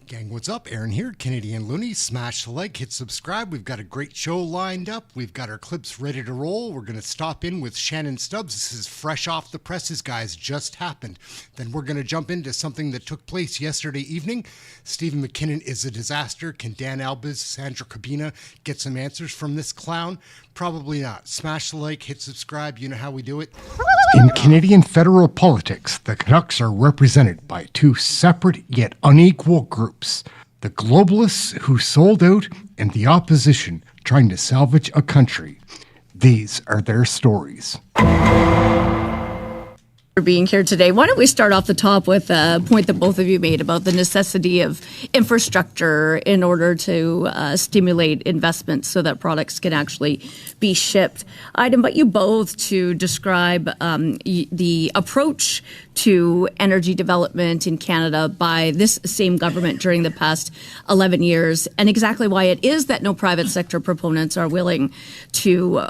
Gang, what's up? Aaron here, Canadian Looney. Smash the like, hit subscribe. We've got a great show lined up. We've got our clips ready to roll. We're going to stop in with Shannon Stubbs. This is fresh off the presses, guys. Just happened. Then we're going to jump into something that took place yesterday evening. Stephen McKinnon is a disaster. Can Dan Albers, Sandra Cabina get some answers from this clown? Probably not. Smash the like, hit subscribe. You know how we do it. In Canadian federal politics, the Canucks are represented by two separate yet unequal groups. The globalists who sold out and the opposition trying to salvage a country. These are their stories. For being here today. Why don't we start off the top with a point that both of you made about the necessity of infrastructure in order to stimulate investment so that products can actually be shipped. I'd invite you both to describe the approach to energy development in Canada by this same government during the past 11 years and exactly why it is that no private sector proponents are willing to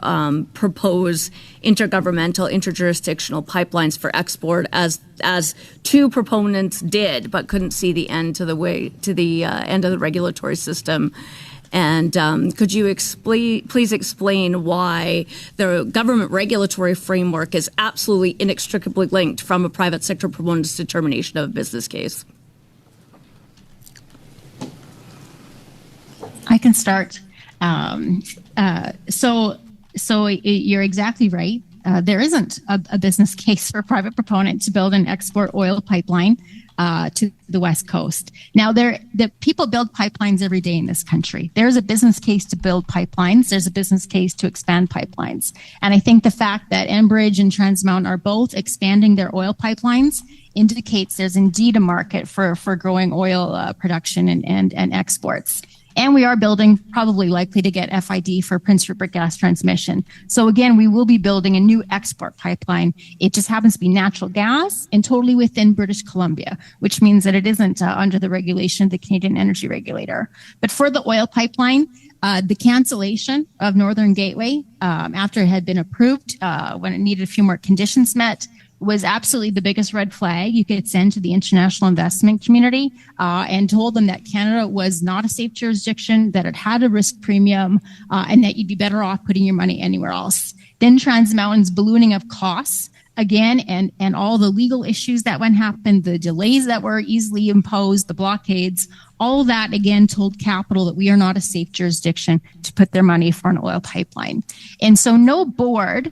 propose intergovernmental, interjurisdictional pipelines for export as two proponents did, but couldn't see the end to the end of the regulatory system. And could you please explain why the government regulatory framework is absolutely inextricably linked from a private sector proponent's determination of a business case? I can start. So you're exactly right. There isn't a business case for a private proponent to build an export oil pipeline to the West Coast. Now, the people build pipelines every day in this country. There's a business case to build pipelines. There's a business case to expand pipelines. And I think the fact that Enbridge and Trans Mountain are both expanding their oil pipelines indicates there's indeed a market for growing oil production and exports. And we are building, probably likely to get FID for Prince Rupert Gas Transmission. So again, we will be building a new export pipeline. It just happens to be natural gas and totally within British Columbia, which means that it isn't under the regulation of the Canadian Energy Regulator. But for the oil pipeline, the cancellation of Northern Gateway after it had been approved when it needed a few more conditions met was absolutely the biggest red flag you could send to the international investment community and told them that Canada was not a safe jurisdiction, that it had a risk premium, and that you'd be better off putting your money anywhere else. Then Trans Mountain's ballooning of costs again, and all the legal issues that happened, the delays that were easily imposed, the blockades, all that again told capital that we are not a safe jurisdiction to put their money for an oil pipeline. And so no CEO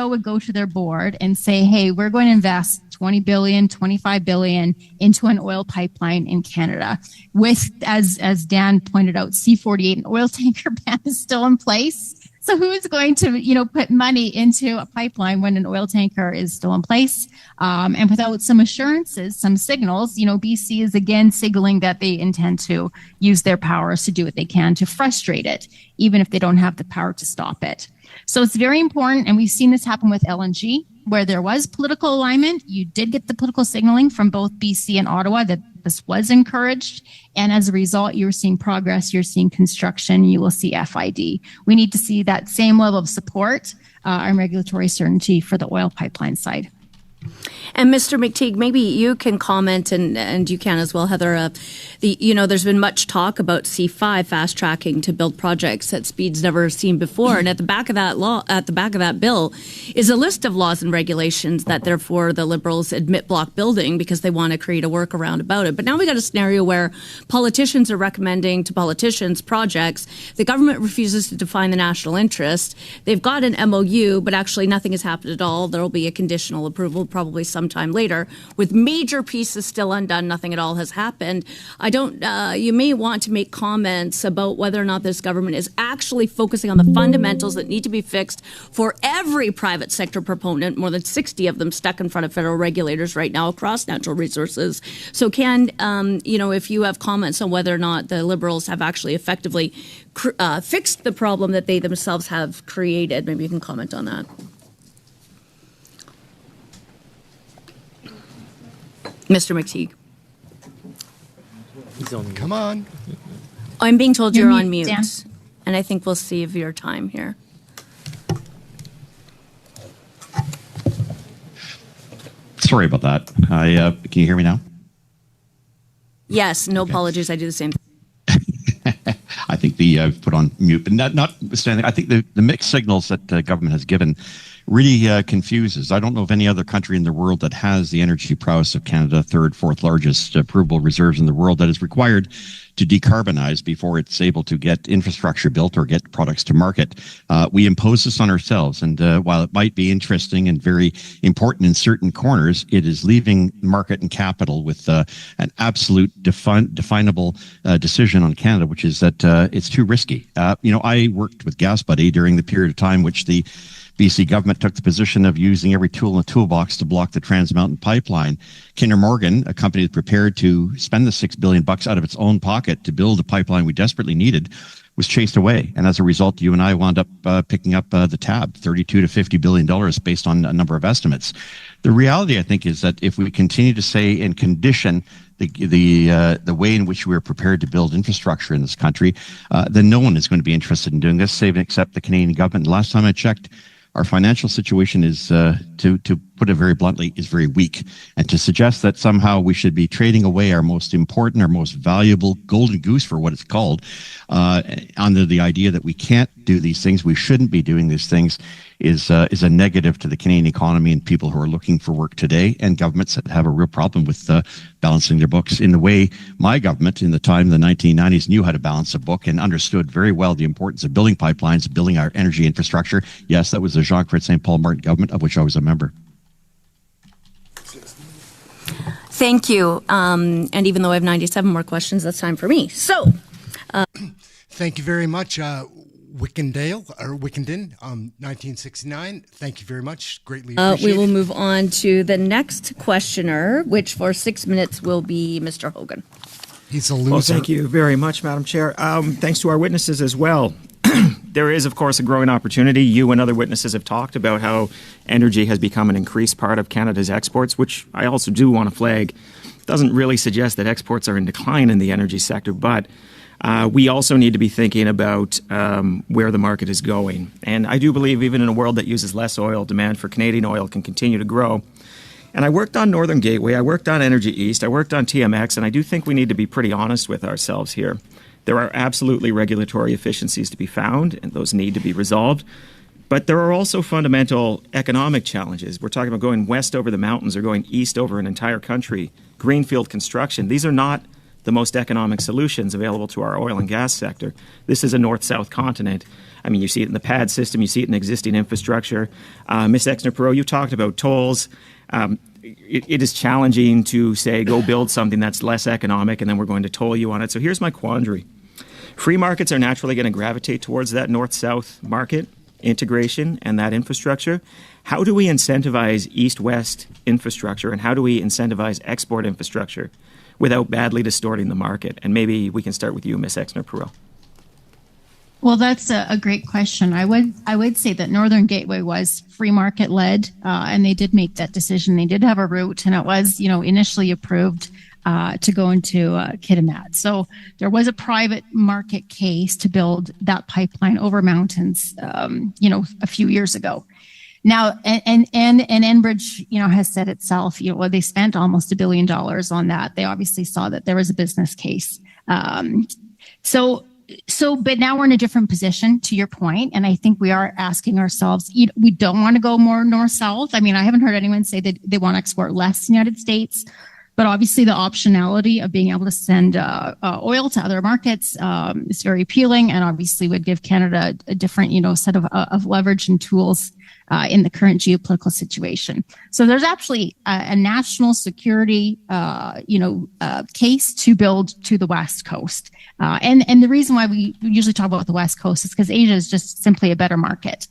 would go to their board and say, hey, we're going to invest 20 billion, 25 billion into an oil pipeline in Canada. With, as Dan pointed out, C-48, an oil tanker ban is still in place. So who's going to, put money into a pipeline when an oil tanker is still in place? And without some assurances, some signals, BC is again signaling that they intend to use their powers to do what they can to frustrate it, even if they don't have the power to stop it. So it's very important. And we've seen this happen with LNG, where there was political alignment. You did get the political signaling from both BC and Ottawa that this was encouraged. And as a result, you're seeing progress, you're seeing construction, you will see FID. We need to see that same level of support and regulatory certainty for the oil pipeline side. And Mr. McTeague, maybe you can comment, and you can as well, Heather. There's been much talk about C5 fast tracking to build projects at speeds never seen before. And at the back of that bill, is a list of laws and regulations that therefore the Liberals admit block building because they want to create a workaround about it. But now we got a scenario where politicians are recommending to politicians projects. The government refuses to define the national interest. They've got an MOU, but actually nothing has happened at all. There will be a conditional approval probably sometime later, with major pieces still undone. Nothing at all has happened. You may want to make comments about whether or not this government is actually focusing on the fundamentals that need to be fixed for every private sector proponent, more than 60 of them stuck in front of federal regulators right now across natural resources. So if you have comments on whether or not the Liberals have actually effectively fixed the problem that they themselves have created, maybe you can comment on that. Mr. McTeague. Come on. I'm being told you're on mute, Dan. and I think we'll save your time here. Sorry about that. Can you hear me now? Yes, no apologies. I do the same thing. I think I've put on mute, but notwithstanding, I think the mixed signals that the government has given really confuses. I don't know of any other country in the world that has the energy prowess of Canada, third, fourth largest provable reserves in the world, that is required to decarbonize before it's able to get infrastructure built or get products to market. We impose this on ourselves, and while it might be interesting and very important in certain corners, it is leaving market and capital with an absolute definable decision on Canada, which is that it's too risky. I worked with GasBuddy during the period of time which the BC government took the position of using every tool in the toolbox to block the Trans Mountain pipeline. Kinder Morgan, a company that prepared to spend the $6 billion out of its own pocket to build a pipeline we desperately needed, was chased away. And as a result, you and I wound up picking up the tab, $32 to $50 billion based on a number of estimates. The reality, I think, is that if we continue to say and condition the way in which we're prepared to build infrastructure in this country, then no one is going to be interested in doing this, save and except the Canadian government. Last time I checked, our financial situation is, to put it very bluntly, is very weak. And to suggest that somehow we should be trading away our most important, our most valuable golden goose, for what it's called, under the idea that we can't do these things, we shouldn't be doing these things, is a negative to the Canadian economy and people who are looking for work today, and governments that have a real problem with balancing their books in the way my government in the time, the 1990s, knew how to balance a book and understood very well the importance of building pipelines, building our energy infrastructure. Yes, that was the Jean-Claude St. Paul Martin government, of which I was a member. Thank you. And even though I have 97 more questions, that's time for me. So, thank you very much, Wickenden, 1969. Thank you very much. Greatly appreciated. we will move on to the next questioner, which for 6 minutes will be Mr. Hogan. He's a loser. Well, thank you very much, Madam Chair. Thanks to our witnesses as well. There is, of course, a growing opportunity. You and other witnesses have talked about how energy has become an increased part of Canada's exports, which I also do want to flag. Doesn't really suggest that exports are in decline in the energy sector, but we also need to be thinking about where the market is going. And I do believe even in a world that uses less oil, demand for Canadian oil can continue to grow. And I worked on Northern Gateway, I worked on Energy East, I worked on TMX, and I do think we need to be pretty honest with ourselves here. There are absolutely regulatory efficiencies to be found, and those need to be resolved. But there are also fundamental economic challenges. We're talking about going west over the mountains or going east over an entire country, greenfield construction. These are not the most economic solutions available to our oil and gas sector. This is a north-south continent. I mean, you see it in the pad system, you see it in existing infrastructure. Ms. Exner-Perot, you talked about tolls. It is challenging to say, go build something that's less economic and then we're going to toll you on it. So here's my quandary. Free markets are naturally going to gravitate towards that north-south market integration and that infrastructure. How do we incentivize east-west infrastructure, and how do we incentivize export infrastructure without badly distorting the market? And maybe we can start with you, Ms. Exner-Perot. Well, that's a great question. I would say that Northern Gateway was free market led, and they did make that decision. They did have a route, and it was, initially approved to go into Kitimat. So there was a private market case to build that pipeline over mountains, a few years ago. Now, and Enbridge, has said itself, they spent almost $1 billion on that. They obviously saw that there was a business case. But now we're in a different position, to your point, and I think we are asking ourselves, we don't want to go more north-south. I mean, I haven't heard anyone say that they want to export less in the United States, but obviously the optionality of being able to send oil to other markets is very appealing, and obviously would give Canada a different, set of leverage and tools in the current geopolitical situation. So there's actually a national security, case to build to the West Coast. And the reason why we usually talk about the West Coast is because Asia is just simply a better market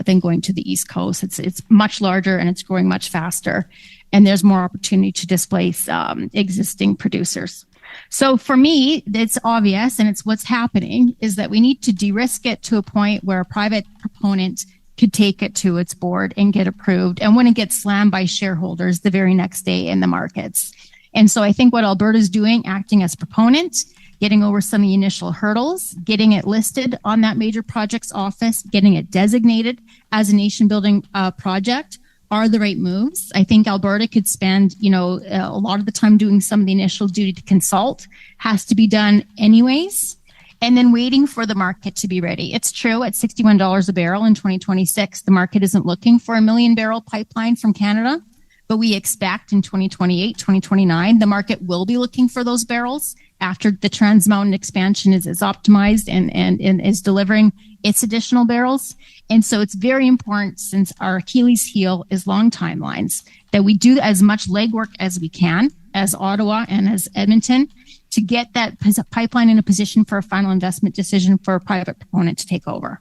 than going to the East Coast. It's much larger and it's growing much faster. And there's more opportunity to displace existing producers. So for me, it's obvious, and it's what's happening, is that we need to de-risk it to a point where a private proponent could take it to its board and get approved, and when it gets slammed by shareholders the very next day in the markets. And so I think what Alberta's doing, acting as proponent, getting over some of the initial hurdles, getting it listed on that major projects office, getting it designated as a nation building project, are the right moves. I think Alberta could spend, a lot of the time doing some of the initial duty to consult has to be done anyways, and then waiting for the market to be ready. It's true at $61 a barrel in 2026, the market isn't looking for a 1 million barrel pipeline from Canada, but we expect in 2028, 2029, the market will be looking for those barrels after the Trans Mountain expansion is optimized and is delivering its additional barrels. And so it's very important, since our Achilles heel is long timelines, that we do as much legwork as we can as Ottawa and as Edmonton to get that pipeline in a position for a final investment decision for a private proponent to take over.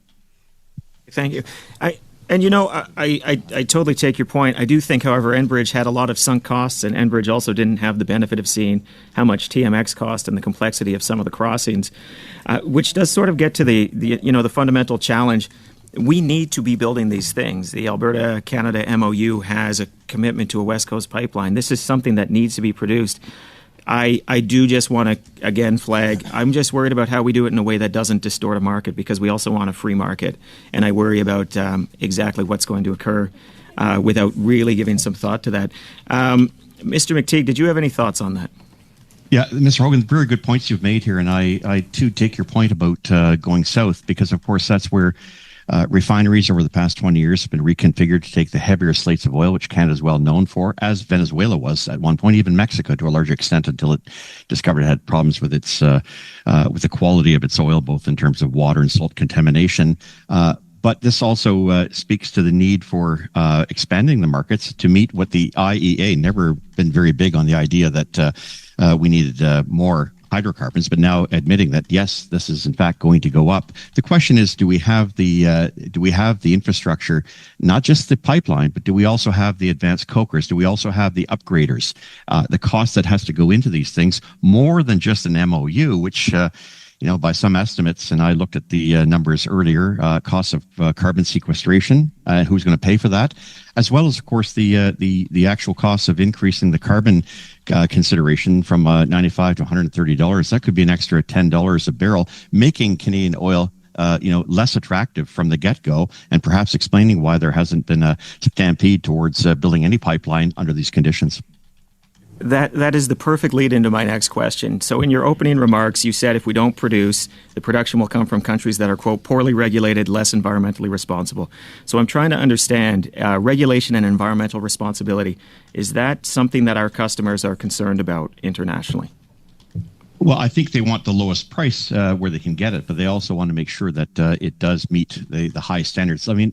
Thank you. I totally take your point. I do think, however, Enbridge had a lot of sunk costs, and Enbridge also didn't have the benefit of seeing how much TMX cost and the complexity of some of the crossings, which does sort of get to the fundamental challenge. We need to be building these things. The Alberta-Canada MOU has a commitment to a West Coast pipeline. This is something that needs to be produced. I do just want to, again, flag, I'm just worried about how we do it in a way that doesn't distort a market, because we also want a free market. And I worry about exactly what's going to occur without really giving some thought to that. Mr. McTeague, did you have any thoughts on that? Yeah, Mr. Hogan, very good points you've made here. And I too, take your point about going south, because, of course, that's where refineries over the past 20 years have been reconfigured to take the heavier slates of oil, which Canada is well known for, as Venezuela was at one point, even Mexico to a larger extent, until it discovered it had problems with its with the quality of its oil, both in terms of water and salt contamination. But this also speaks to the need for expanding the markets to meet what the IEA, never been very big on the idea that we needed more hydrocarbons, but now admitting that yes, this is in fact going to go up. The question is, do we have the infrastructure, not just the pipeline, but do we also have the advanced cokers? Do we also have the upgraders? The cost that has to go into these things, more than just an MOU, which by some estimates, and I looked at the numbers earlier, costs of carbon sequestration, who's going to pay for that, as well as, of course, the actual costs of increasing the carbon consideration from $95 to $130. That could be an extra $10 a barrel, making Canadian oil less attractive from the get-go, and perhaps explaining why there hasn't been a stampede towards building any pipeline under these conditions. That is the perfect lead into my next question. So in your opening remarks, you said if we don't produce, the production will come from countries that are, quote, poorly regulated, less environmentally responsible. So I'm trying to understand regulation and environmental responsibility. Is that something that our customers are concerned about internationally? Well, I think they want the lowest price where they can get it, but they also want to make sure that it does meet the high standards. I mean,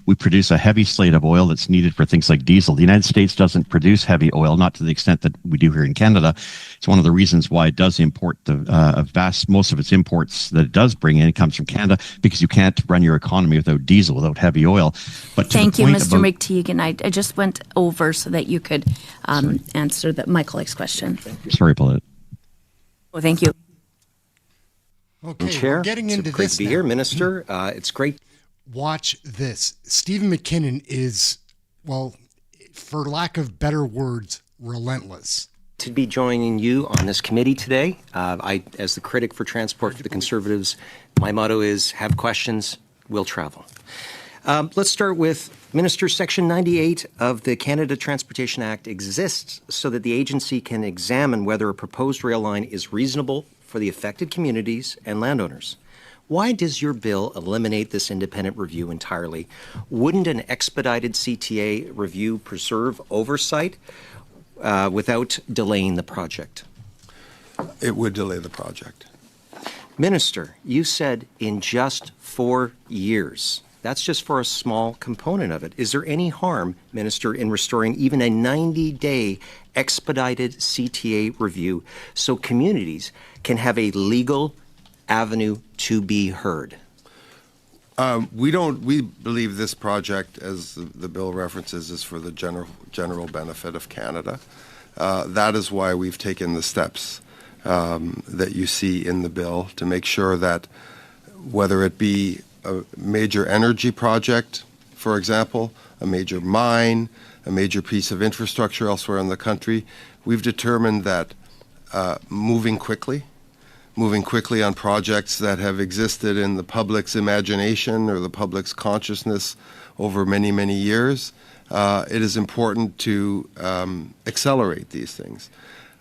we produce a heavy slate of oil that's needed for things like diesel. The United States doesn't produce heavy oil, not to the extent that we do here in Canada. It's one of the reasons why it does import most of its imports that it does bring in. It comes from Canada, because you can't run your economy without diesel, without heavy oil. But thank you, Mr. McTeague. And I just went over so that you could answer my colleague's question. Sorry, Paulette. Well, thank you. Okay, Chair, we're getting into it's great this to be now. here, Minister. It's great. Watch this. Stephen McKinnon is, well, for lack of better words, relentless. To be joining you on this committee today. As the critic for transport for the Conservatives, my motto is have questions, we'll travel. Let's start with Minister. Section 98 of the Canada Transportation Act exists so that the agency can examine whether a proposed rail line is reasonable for the affected communities and landowners. Why does your bill eliminate this independent review entirely? Wouldn't an expedited CTA review preserve oversight without delaying the project? It would delay the project. Minister, you said in just 4 years. That's just for a small component of it. Is there any harm, Minister, in restoring even a 90-day expedited CTA review so communities can have a legal avenue to be heard? We believe this project, as the bill references, is for the general benefit of Canada. That is why we've taken the steps that you see in the bill to make sure that whether it be a major energy project, for example, a major mine, a major piece of infrastructure elsewhere in the country, we've determined that moving quickly, moving quickly on projects that have existed in the public's imagination or the public's consciousness over many, many years. It is important to accelerate these things.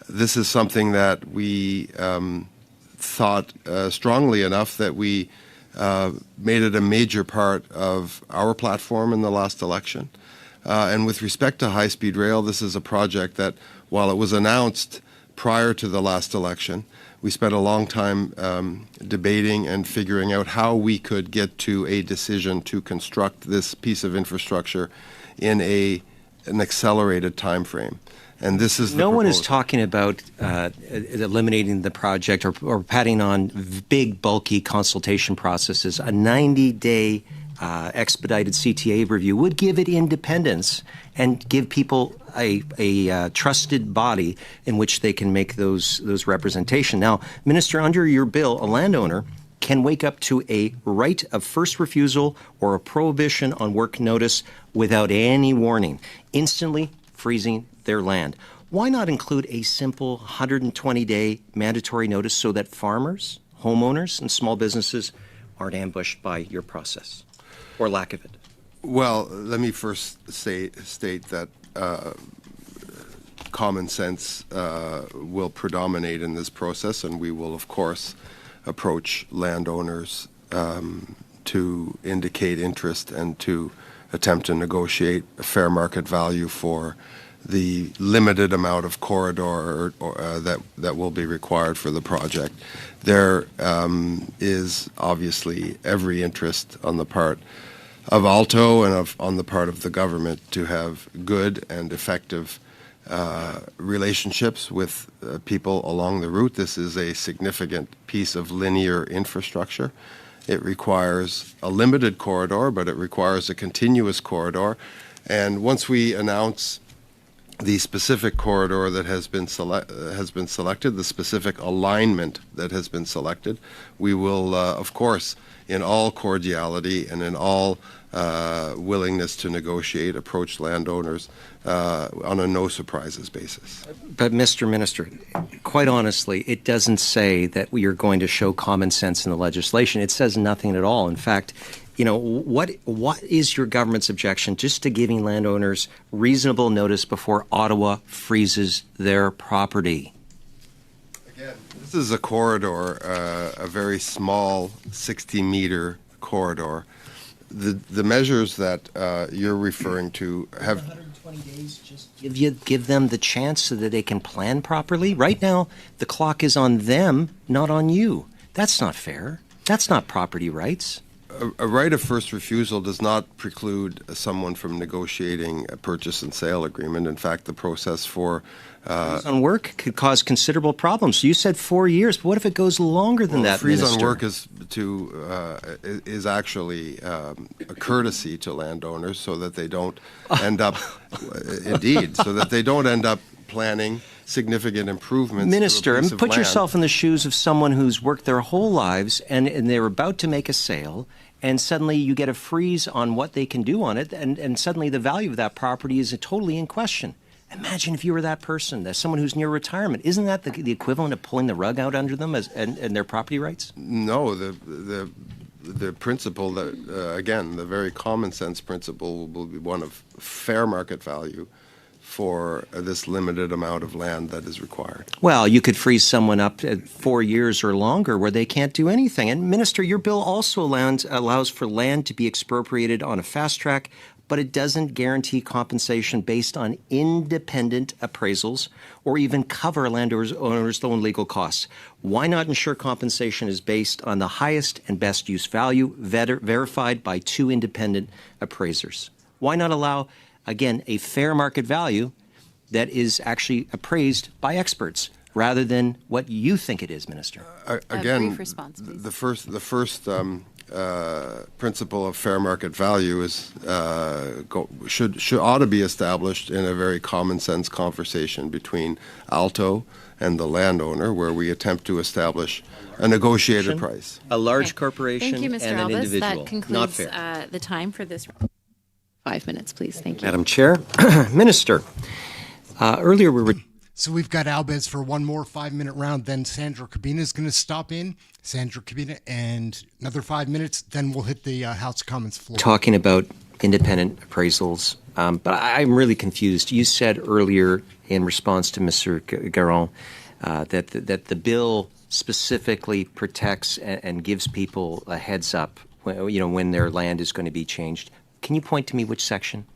This is something that we thought strongly enough that we made it a major part of our platform in the last election. And with respect to high-speed rail, this is a project that, while it was announced prior to the last election, we spent a long time debating and figuring out how we could get to a decision to construct this piece of infrastructure in an accelerated time frame. And this is no one is talking about eliminating the project or patting on big, bulky consultation processes. A 90-day expedited CTA review would give it independence and give people a trusted body in which they can make those representation. Now, Minister, under your bill, a landowner can wake up to a right of first refusal or a prohibition on work notice without any warning, instantly freezing their land. Why not include a simple 120-day mandatory notice so that farmers, homeowners, and small businesses aren't ambushed by your process or lack of it? Well, let me first state that common sense will predominate in this process, and we will, of course, approach landowners to indicate interest and to attempt to negotiate a fair market value for the limited amount of corridor that will be required for the project. There is obviously every interest on the part of Alto and on the part of the government to have good and effective relationships with people along the route. This is a significant piece of linear infrastructure. It requires a limited corridor, but it requires a continuous corridor. And once we announce the specific corridor that has been selected, the specific alignment that has been selected, we will, of course, in all cordiality and in all willingness to negotiate, approach landowners on a no surprises basis. But, Mr. Minister, quite honestly, it doesn't say that we are going to show common sense in the legislation. It says nothing at all. In fact, you know, what is your government's objection just to giving landowners reasonable notice before Ottawa freezes their property? Again, this is a corridor, a very small 60-meter corridor. The measures that you're referring to have 120 days. Just give them the chance so that they can plan properly. Right now, the clock is on them, not on you. That's not fair. That's not property rights. A right of first refusal does not preclude someone from negotiating a purchase and sale agreement. In fact, the process for freeze on work could cause considerable problems. You said 4 years, but what if it goes longer than that, freeze Minister? on work is actually a courtesy to landowners so that they don't end up, indeed, so that they don't end up planning significant improvements. Minister, and put yourself in the shoes of someone who's worked their whole lives and they're about to make a sale, and suddenly you get a freeze on what they can do on it, and suddenly the value of that property is totally in question. Imagine if you were that person, as someone who's near retirement. Isn't that the equivalent of pulling the rug out under them and their property rights? No, the principle that, again, the very common sense principle will be one of fair market value for this limited amount of land that is required. Well, you could freeze someone up at 4 years or longer where they can't do anything. And, Minister, your bill also allows for land to be expropriated on a fast track, but it doesn't guarantee compensation based on independent appraisals or even cover landowners' own legal costs. Why not ensure compensation is based on the highest and best use value verified by 2 independent appraisers? Why not allow, again, a fair market value that is actually appraised by experts rather than what you think it is, Minister? Again, brief response, please. the first principle of fair market value is ought to be established in a very common sense conversation between Alto and the landowner, where we attempt to establish a negotiated price. A large corporation Thank you, Mr. and an Albus. individual. That Not concludes fair. the time for this. 5 minutes, please. Thank you. Madam Chair, Minister, earlier we were So we've got Albez for one more 5-minute round. Then Sandra Cabina is going to stop in. Sandra Cabina, and another 5 minutes. Then we'll hit the House of Commons floor. Talking about independent appraisals, but I'm really confused. You said earlier in response to Mr. Garon that the bill specifically protects and gives people a heads up when their land is going to be changed. Can you point to me which section?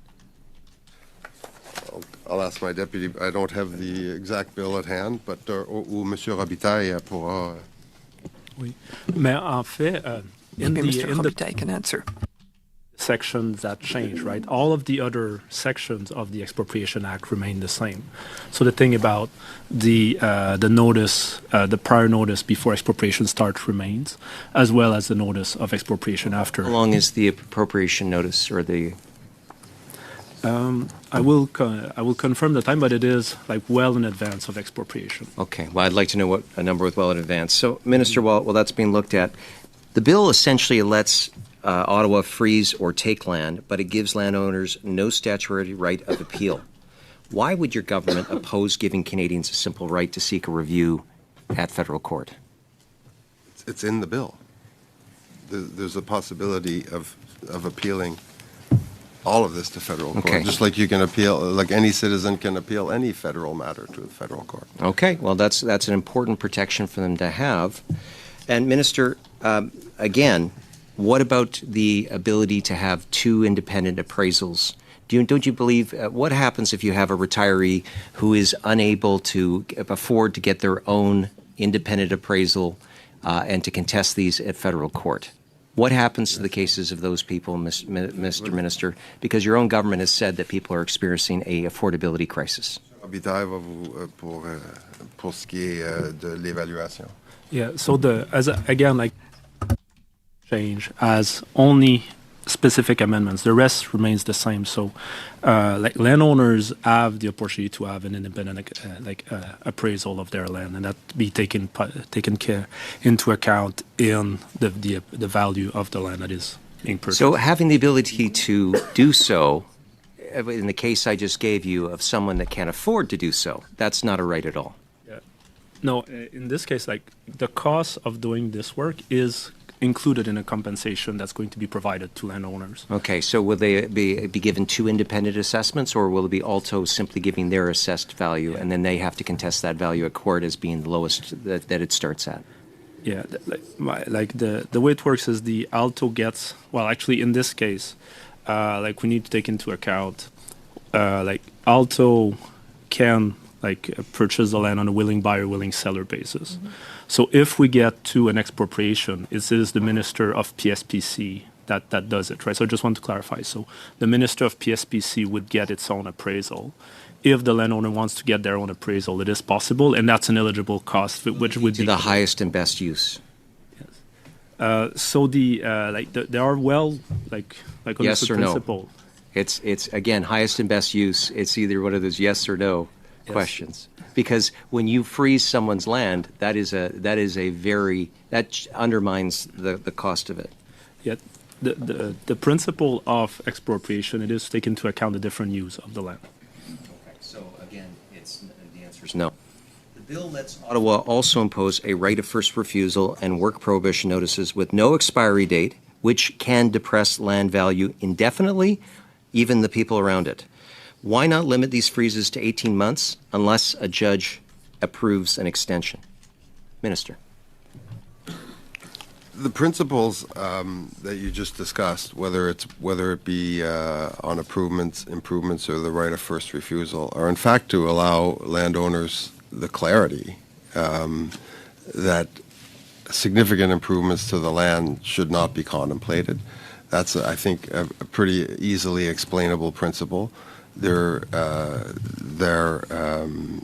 I'll ask my deputy. I don't have the exact bill at hand, but ou Monsieur Robitaille pourra. Oui, mais en fait, in Mr. the Robitaille can answer. sections that change, right? All of the other sections of the Expropriation Act remain the same. So the thing about the notice, the prior notice before expropriation starts remains, as well as the notice of expropriation after. How long is the appropriation notice or the? I will confirm the time, but it is like well in advance of expropriation. Okay. Well, I'd like to know what a number with well in advance. So, Minister, while that's being looked at, the bill essentially lets Ottawa freeze or take land, but it gives landowners no statutory right of appeal. Why would your government oppose giving Canadians a simple right to seek a review at federal court? It's in the bill. There's a possibility of appealing all of this to federal court, Okay. just like you can appeal, like any citizen can appeal any federal matter to the federal court. Okay. Well, that's an important protection for them to have. And Minister, again, what about the ability to have two independent appraisals? Don't you believe, what happens if you have a retiree who is unable to afford to get their own independent appraisal and to contest these at federal court? What happens to the cases of those people, Mr. Minister? Because your own government has said that people are experiencing a affordability crisis. Robitaille va vous pour ce qui est de l'évaluation. Yeah. So change as only specific amendments. The rest remains the same. So, landowners have the opportunity to have an independent, appraisal of their land, and that be taken care into account in the value of the land that is being purchased. So, having the ability to do so, in the case I just gave you of someone that can't afford to do so, that's not a right at all. Yeah. No, in this case, the cost of doing this work is included in a compensation that's going to be provided to landowners. Okay, so will they be given two independent assessments, or will it be also simply giving their assessed value, and then they have to contest that value at court as being the lowest that it starts at? Yeah, the way it works is the Alto gets, well, actually in this case, we need to take into account, Alto can purchase the land on a willing buyer, willing seller basis. Mm-hmm. So if we get to an expropriation, it is the Minister of PSPC that does it, right? So I just want to clarify. So the Minister of PSPC would get its own appraisal. If the landowner wants to get their own appraisal, it is possible, and that's an eligible cost, which would be the highest and best use. Yes. So they are on yes the or principle. No? It's again highest and best use. It's either one of those yes or no questions. Because when you freeze someone's land, that undermines the cost of it. Yet the principle of expropriation, it is to take into account the different use of the land. Okay, so again, the answer is no. The bill lets Ottawa also impose a right of first refusal and work prohibition notices with no expiry date, which can depress land value indefinitely, even the people around it. Why not limit these freezes to 18 months unless a judge approves an extension? Minister. The principles that you just discussed, whether it be on improvements or the right of first refusal, are in fact to allow landowners the clarity that significant improvements to the land should not be contemplated. That's, I think, a pretty easily explainable principle. There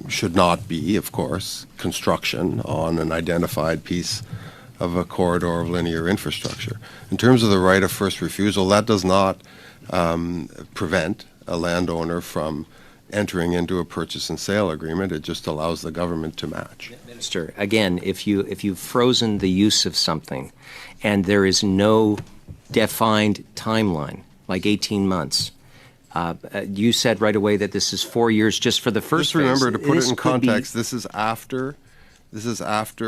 should not be, of course, construction on an identified piece of a corridor of linear infrastructure. In terms of the right of first refusal, that does not prevent a landowner from entering into a purchase and sale agreement. It just allows the government to match. Minister, again, if you've frozen the use of something and there is no defined timeline, like 18 months, You said right away that this is 4 years just for the first Just remember, phase. to put This it in could be- context, this is after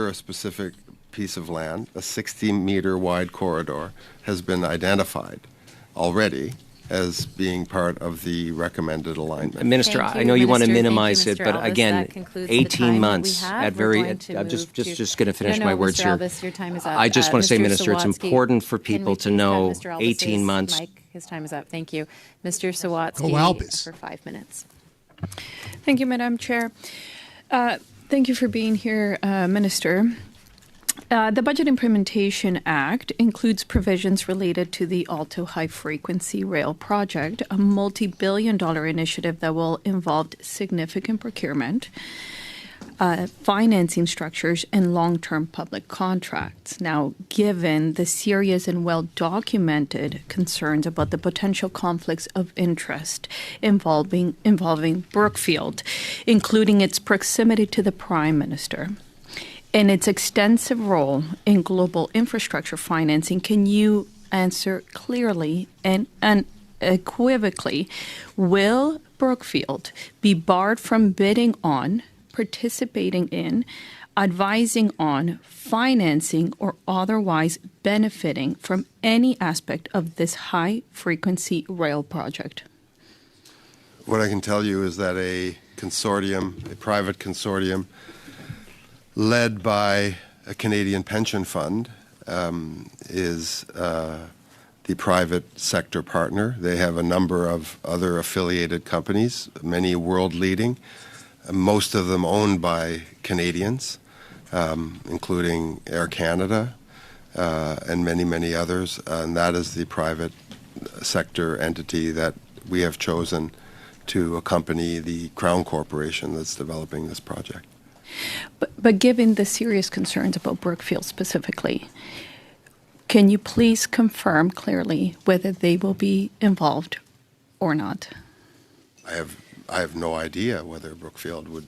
a specific piece of land, a 60-meter wide corridor, has been identified already as being part of the recommended alignment. Minister, Thank I you, know you want to Minister. minimize Thank it, you, but Mr. Elvis. again, That concludes the 18 time that we months have. at We're very. going to I'm just move to- just going to finish No, my no, words Mr. here. Elvis, your time is up. I just want to say, Mr. Minister, it's Sawatsky, important for can people we to please have know Mr. 18 Elvis's months. mic? His time is up. Thank you. Mr. Sawatsky Go Albus. for 5 minutes. Thank you, Madam Chair. Thank you for being here, Minister. The Budget Implementation Act includes provisions related to the Alto High Frequency Rail Project, a multi-billion-dollar initiative that will involve significant procurement, financing structures, and long-term public contracts. Now, given the serious and well-documented concerns about the potential conflicts of interest involving Brookfield, including its proximity to the Prime Minister, and its extensive role in global infrastructure financing, can you answer clearly and unequivocally, will Brookfield be barred from bidding on, participating in, advising on, financing, or otherwise benefiting from any aspect of this high-frequency rail project? What I can tell you is that a private consortium, led by a Canadian pension fund, is the private sector partner. They have a number of other affiliated companies, many world-leading, most of them owned by Canadians, including Air Canada and many, many others. And that is the private sector entity that we have chosen to accompany the Crown Corporation that's developing this project. But given the serious concerns about Brookfield specifically, can you please confirm clearly whether they will be involved or not? I have no idea whether Brookfield will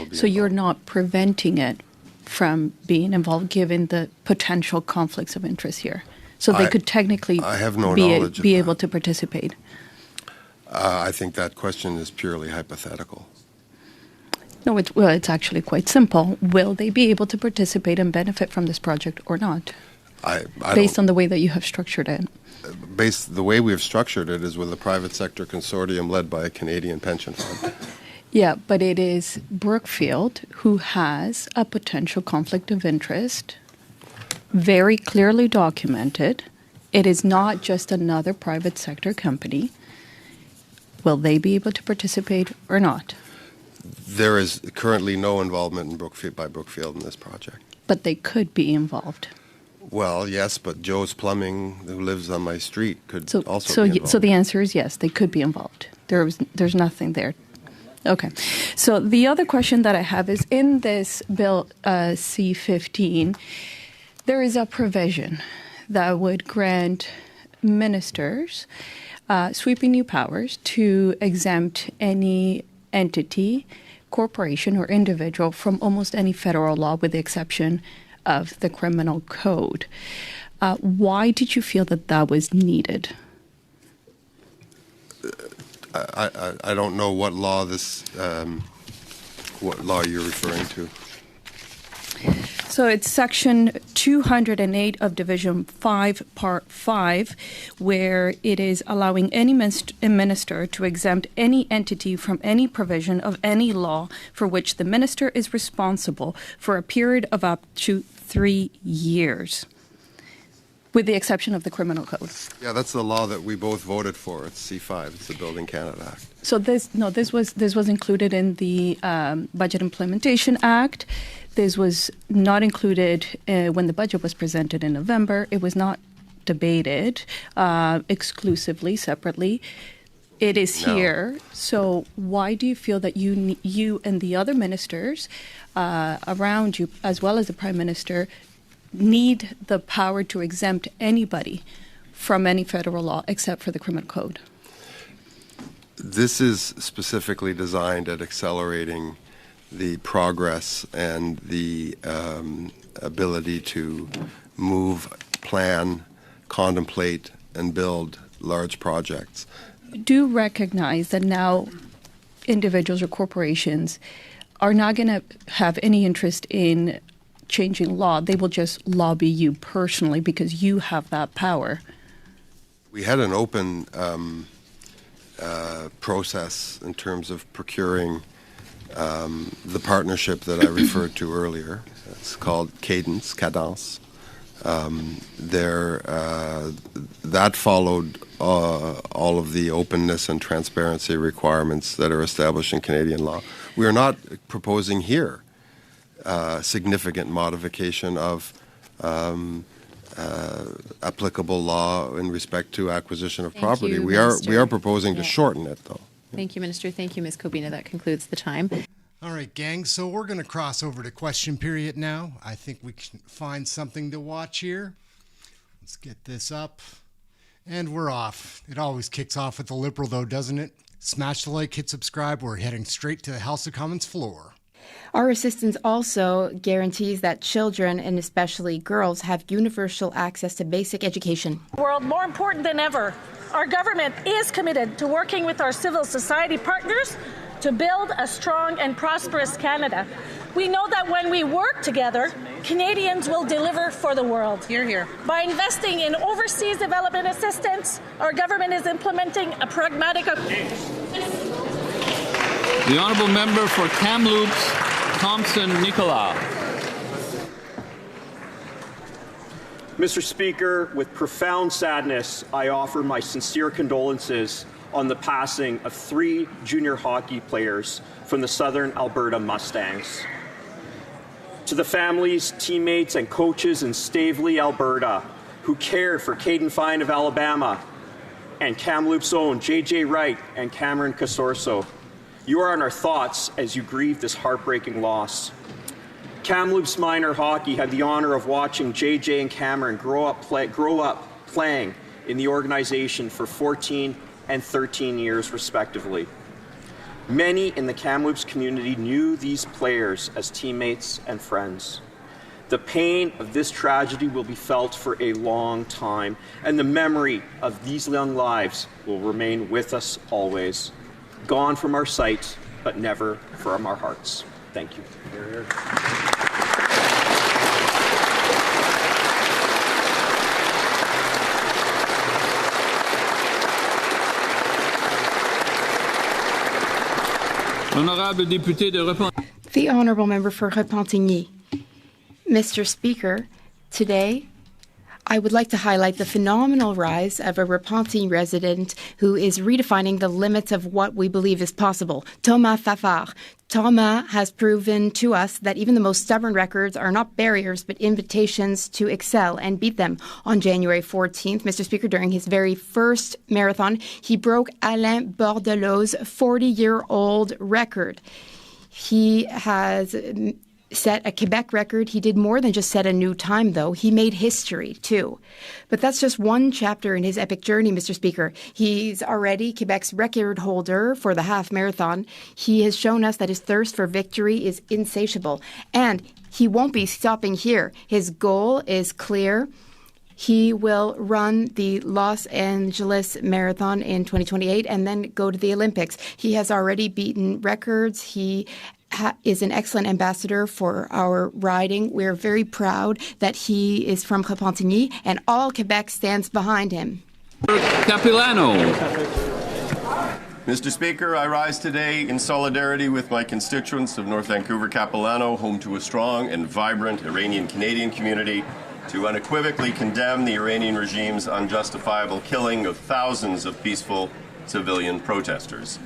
be. So you're involved. not preventing it from being involved, given the potential conflicts of interest here. So they could technically I have no knowledge of be that. able to participate. I think that question is purely hypothetical. No, it's actually quite simple. Will they be able to participate and benefit from this project or not? Based on the way that you have structured it. The way we have structured it is with a private sector consortium led by a Canadian pension fund. Yeah, but it is Brookfield who has a potential conflict of interest, very clearly documented. It is not just another private sector company. Will they be able to participate or not? There is currently no involvement by Brookfield in this project. But they could be involved. Well, yes, but Joe's Plumbing, who lives on my street, could also be involved. So the answer is yes, they could be involved. There's nothing there. Okay. So the other question that I have is, in this bill C-15, there is a provision that would grant ministers sweeping new powers to exempt any entity, corporation, or individual from almost any federal law, with the exception of the criminal code. Why did you feel that that was needed? I don't know what law what law you're referring to. So it's Section 208 of Division 5, Part 5, where it is allowing any minister to exempt any entity from any provision of any law for which the minister is responsible for a period of up to 3 years, with the exception of the criminal code. Yeah, that's the law that we both voted for. It's C5. It's the Building Canada Act. So this was included in the Budget Implementation Act. This was not included when the budget was presented in November. It was not debated exclusively, separately. It is here. So why do you feel that you and the other ministers around you, as well as the Prime Minister, need the power to exempt anybody from any federal law except for the criminal code? This is specifically designed at accelerating the progress and the ability to move, plan, contemplate, and build large projects. do recognize that now individuals or corporations are not going to have any interest in changing law. They will just lobby you personally because you have that power. We had an open process in terms of procuring the partnership that I referred to earlier. It's called Cadence. That followed all of the openness and transparency requirements that are established in Canadian law. We are not proposing here significant modification of applicable law in respect to acquisition of property. you, We are proposing to shorten it, though. Thank you, Minister. Thank you, Ms. Kobina. That concludes the time. All right, gang, so we're going to cross over to question period now. I think we can find something to watch here. Let's get this up. And we're off. It always kicks off with the Liberal, though, doesn't it? Smash the like, hit subscribe. We're heading straight to the House of Commons floor. Our assistance also guarantees that children, and especially girls, have universal access to basic education. World, more important than ever, our government is committed to working with our civil society partners to build a strong and prosperous Canada. We know that when we work together, Canadians will deliver for the world. Hear, hear. By investing in overseas development assistance, our government is implementing a pragmatic approach. The honourable member for Kamloops, Thompson Nicola. Mr. Speaker, with profound sadness, I offer my sincere condolences on the passing of 3 junior hockey players from the Southern Alberta Mustangs. To the families, teammates, and coaches in Stavely, Alberta, who cared for Caden Fine of Alabama and Kamloops' own J.J. Wright and Cameron Casorso, you are on our thoughts as you grieve this heartbreaking loss. Kamloops Minor Hockey had the honor of watching J.J. and Cameron grow up playing in the organization for 14 and 13 years, respectively. Many in the Kamloops community knew these players as teammates and friends. The pain of this tragedy will be felt for a long time, and the memory of these young lives will remain with us always. Gone from our sight, but never from our hearts. Thank you. Honorable député de Repentigny. The Honourable Member for Repentigny. Mr. Speaker, today I would like to highlight the phenomenal rise of a Repentigny resident who is redefining the limits of what we believe is possible, Thomas Fafard. Thomas has proven to us that even the most stubborn records are not barriers but invitations to excel and beat them. On January 14th, Mr. Speaker, during his very first marathon, he broke Alain Bordelot's 40-year-old record. He has set a Quebec record. He did more than just set a new time, though. He made history, too. But that's just one chapter in his epic journey, Mr. Speaker. He's already Quebec's record holder for the half marathon. He has shown us that his thirst for victory is insatiable. And he won't be stopping here. His goal is clear. He will run the Los Angeles Marathon in 2028 and then go to the Olympics. He has already beaten records. He is an excellent ambassador for our riding. We're very proud that he is from Repentigny, and all Quebec stands behind him. Capilano. Mr. Speaker, I rise today in solidarity with my constituents of North Vancouver Capilano, home to a strong and vibrant Iranian-Canadian community, to unequivocally condemn the Iranian regime's unjustifiable killing of thousands of peaceful civilian protesters.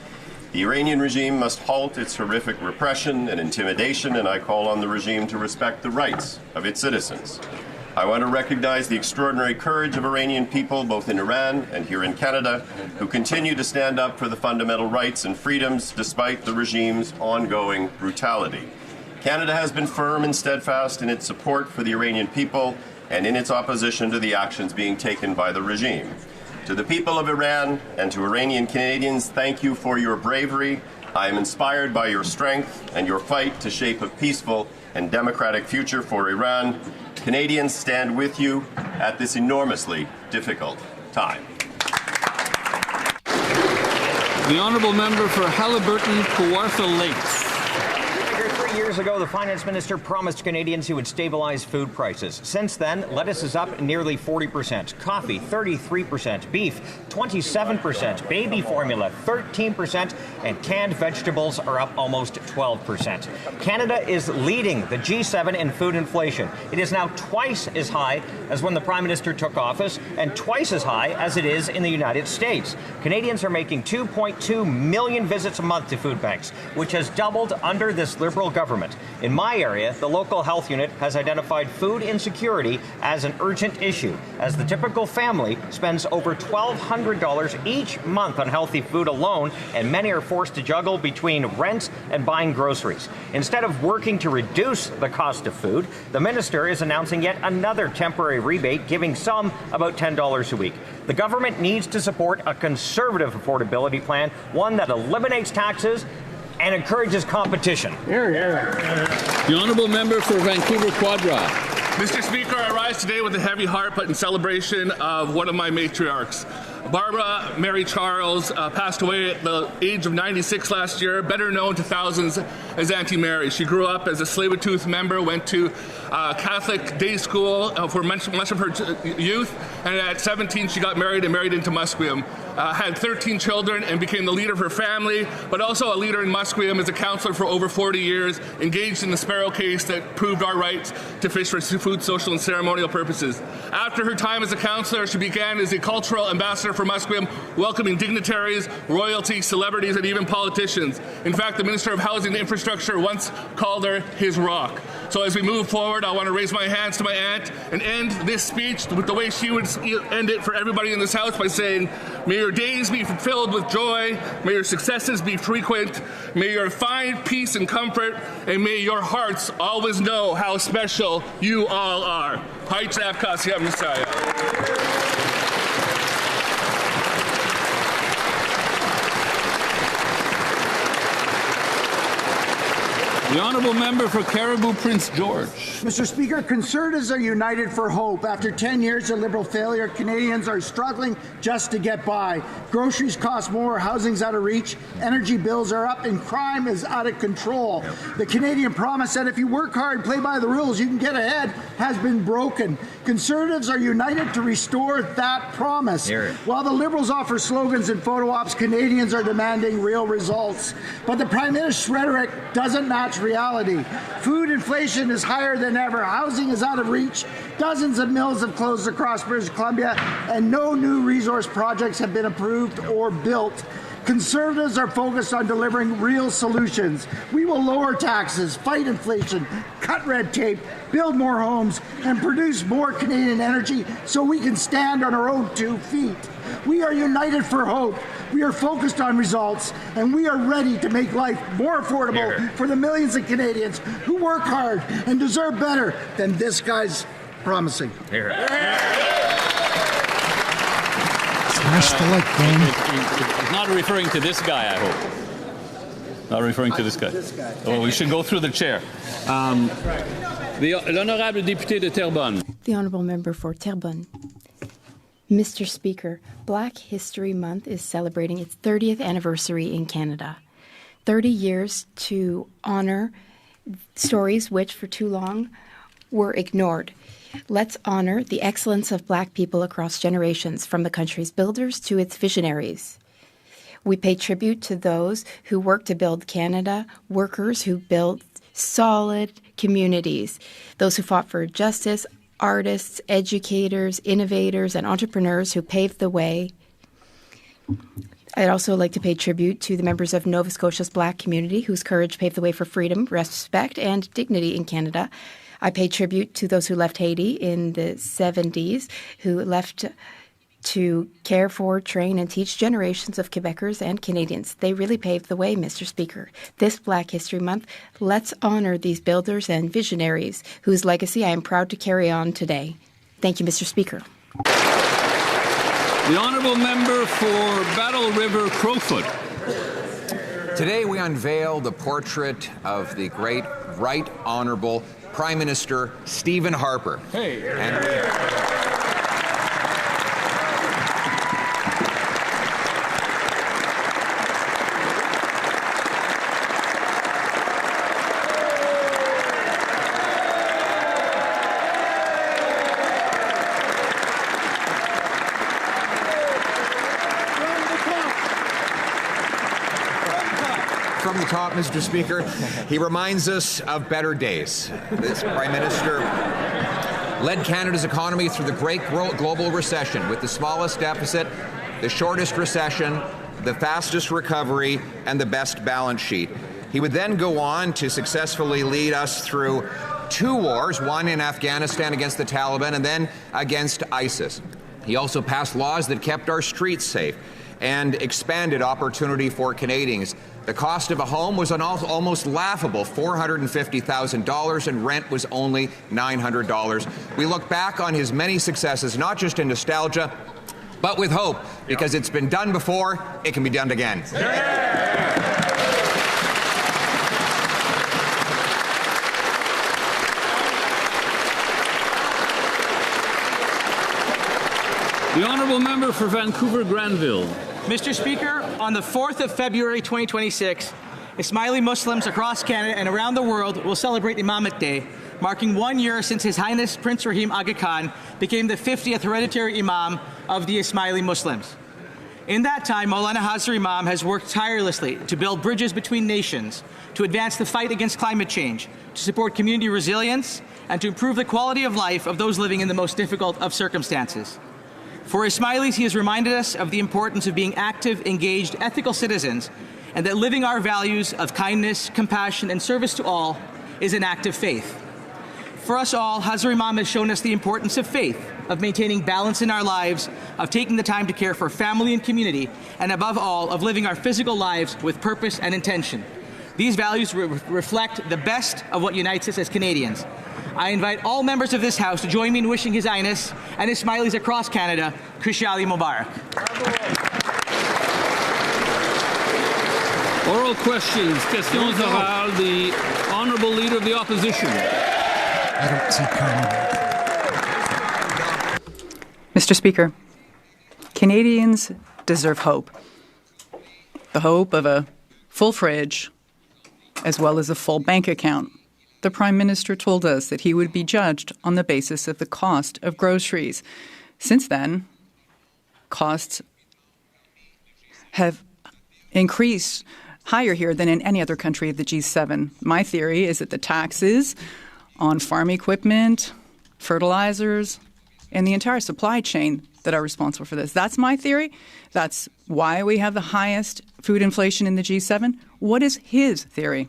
The Iranian regime must halt its horrific repression and intimidation, and I call on the regime to respect the rights of its citizens. I want to recognize the extraordinary courage of Iranian people, both in Iran and here in Canada, who continue to stand up for the fundamental rights and freedoms despite the regime's ongoing brutality. Canada has been firm and steadfast in its support for the Iranian people and in its opposition to the actions being taken by the regime. To the people of Iran and to Iranian Canadians, thank you for your bravery. I am inspired by your strength and your fight to shape a peaceful and democratic future for Iran. Canadians stand with you at this enormously difficult time. The honourable member for Haliburton, Kawartha Lakes. 3 years ago, the finance minister promised Canadians he would stabilize food prices. Since then, lettuce is up nearly 40%, coffee 33%, beef 27%, baby formula 13%, and canned vegetables are up almost 12%. Canada is leading the G7 in food inflation. It is now twice as high as when the Prime Minister took office and twice as high as it is in the United States. Canadians are making 2.2 million visits a month to food banks, which has doubled under this Liberal government. In my area, the local health unit has identified food insecurity as an urgent issue, as the typical family spends over $1,200 each month on healthy food alone, and many are forced to juggle between rent and buying groceries. Instead of working to reduce the cost of food, the minister is announcing yet another temporary rebate, giving some about $10 a week. The government needs to support a conservative affordability plan, one that eliminates taxes and encourages competition. The honourable member for Vancouver Quadra. Mr. Speaker, I rise today with a heavy heart, but in celebration of one of my matriarchs. Barbara Mary Charles passed away at the age of 96 last year, better known to thousands as Auntie Mary. She grew up as a Tsleil-Waututh member, went to Catholic day school for much of her youth, and at 17 she got married and married into Musqueam. Had 13 children and became the leader of her family, but also a leader in Musqueam as a councillor for over 40 years, engaged in the Sparrow case that proved our right to fish for food, social and ceremonial purposes. After her time as a councillor, she began as a cultural ambassador for Musqueam, welcoming dignitaries, royalty, celebrities, and even politicians. In fact, the Minister of Housing and Infrastructure once called her his rock. So as we move forward, I want to raise my hands to my aunt and end this speech with the way she would end it for everybody in this house by saying, may your days be filled with joy, may your successes be frequent, may you find peace and comfort, and may your hearts always know how special you all are. Haitzab Kasiyam Messiah. The honourable member for Caribou Prince George. Mr. Speaker, Conservatives are united for hope. After 10 years of Liberal failure, Canadians are struggling just to get by. Groceries cost more, housing's out of reach, energy bills are up, and crime is out of control. The Canadian promise that if you work hard, play by the rules, you can get ahead has been broken. Conservatives are united to restore that promise. While the Liberals offer slogans and photo ops, Canadians are demanding real results. But the Prime Minister's rhetoric doesn't match reality. Food inflation is higher than ever. Housing is out of reach. Dozens of mills have closed across British Columbia, and no new resource projects have been approved or built. Conservatives are focused on delivering real solutions. We will lower taxes, fight inflation, cut red tape, build more homes, and produce more Canadian energy so we can stand on our own 2 feet. We are united for hope. We are focused on results, and we are ready to make life more affordable for the millions of Canadians who work hard and deserve better than this guy's promising. Smash the like button. It's not referring to this guy, I hope. Not referring to this guy. Oh, we should go through the chair. L'honorable député de Terrebonne. The honourable member for Terrebonne. Mr. Speaker, Black History Month is celebrating its 30th anniversary in Canada. 30 years to honour stories which, for too long, were ignored. Let's honour the excellence of Black people across generations, from the country's builders to its visionaries. We pay tribute to those who worked to build Canada, workers who built solid communities, those who fought for justice, artists, educators, innovators, and entrepreneurs who paved the way. I'd also like to pay tribute to the members of Nova Scotia's Black community whose courage paved the way for freedom, respect, and dignity in Canada. I pay tribute to those who left Haiti in the 70s, who left to care for, train, and teach generations of Quebecers and Canadians. They really paved the way, Mr. Speaker. This Black History Month, let's honour these builders and visionaries whose legacy I am proud to carry on today. Thank you, Mr. Speaker. The honourable member for Battle River Crowfoot. Today we unveil the portrait of the great Right Honourable Prime Minister Stephen Harper. the top, Mr. Speaker. He reminds us of better days. This Prime Minister led Canada's economy through the great global recession with the smallest deficit, the shortest recession, the fastest recovery, and the best balance sheet. He would then go on to successfully lead us through 2 wars, one in Afghanistan against the Taliban and then against ISIS. He also passed laws that kept our streets safe and expanded opportunity for Canadians. The cost of a home was an almost laughable $450,000 and rent was only $900. We look back on his many successes, not just in nostalgia, but with hope, because it's been done before, it can be done again. The Honourable Member for Vancouver-Granville. Mr. Speaker, on the 4th of February 2026, Ismaili Muslims across Canada and around the world will celebrate Imamate Day, marking 1 year since His Highness Prince Rahim Aga Khan became the 50th hereditary Imam of the Ismaili Muslims. In that time, Maulana Hazar Imam has worked tirelessly to build bridges between nations, to advance the fight against climate change, to support community resilience, and to improve the quality of life of those living in the most difficult of circumstances. For Ismailis, he has reminded us of the importance of being active, engaged, ethical citizens, and that living our values of kindness, compassion, and service to all is an act of faith. For us all, Hazar Imam has shown us the importance of faith, of maintaining balance in our lives, of taking the time to care for family and community, and above all, of living our physical lives with purpose and intention. These values reflect the best of what unites us as Canadians. I invite all members of this House to join me in wishing His Highness and Ismailis across Canada, Khushyali Mubarak. Oral questions. Questions orales. The Honourable Leader of the Opposition. I don't see Carney. Mr. Speaker, Canadians deserve hope. The hope of a full fridge as well as a full bank account. The Prime Minister told us that he would be judged on the basis of the cost of groceries. Since then, costs have increased higher here than in any other country of the G7. My theory is that the taxes on farm equipment, fertilizers, and the entire supply chain that are responsible for this. That's my theory. That's why we have the highest food inflation in the G7. What is his theory?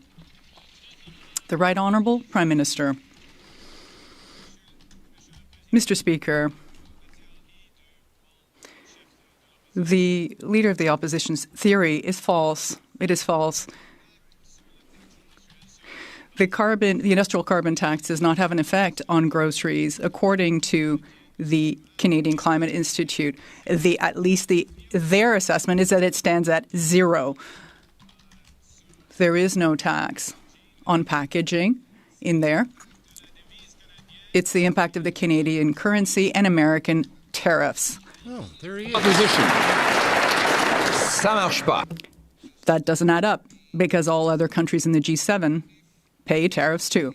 The Right Honourable Prime Minister. Mr. Speaker, the Leader of the Opposition's theory is false. It is false. The industrial carbon tax does not have an effect on groceries, according to the Canadian Climate Institute. Their assessment is that it stands at 0. There is no tax on packaging in there. It's the impact of the Canadian currency and American tariffs. Oh, there he is. Opposition. Ça marche pas. That doesn't add up because all other countries in the G7 pay tariffs too.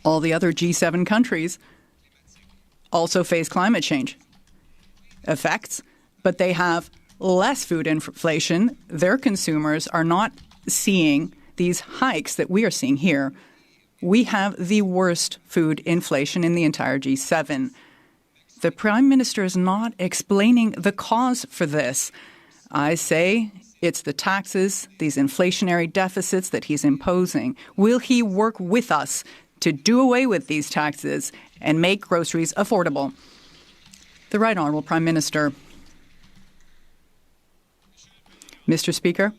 All the other G7 countries also face climate change effects, but they have less food inflation. Their consumers are not seeing these hikes that we are seeing here. We have the worst food inflation in the entire G7. The Prime Minister is not explaining the cause for this. I say it's the taxes, these inflationary deficits that he's imposing. Will he work with us to do away with these taxes and make groceries affordable? The Right Honourable Prime Minister. Mr. Speaker,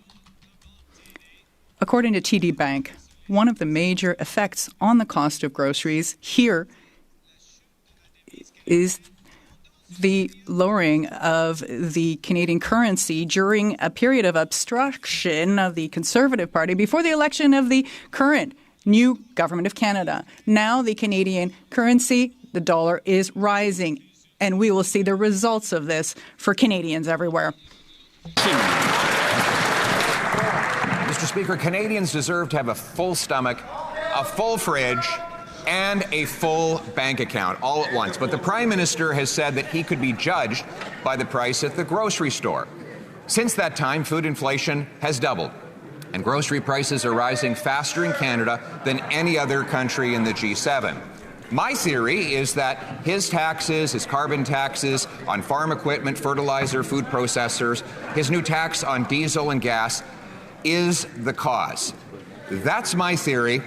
according to TD Bank, one of the major effects on the cost of groceries here is the lowering of the Canadian currency during a period of obstruction of the Conservative Party before the election of the current new government of Canada. Now the Canadian currency, the dollar, is rising, and we will see the results of this for Canadians everywhere. Mr. Speaker, Canadians deserve to have a full stomach, a full fridge, and a full bank account all at once. But the Prime Minister has said that he could be judged by the price at the grocery store. Since that time, food inflation has doubled. and grocery prices are rising faster in Canada than any other country in the G7. My theory is that his taxes, his carbon taxes on farm equipment, fertilizer, food processors, his new tax on diesel and gas is the cause. That's my theory.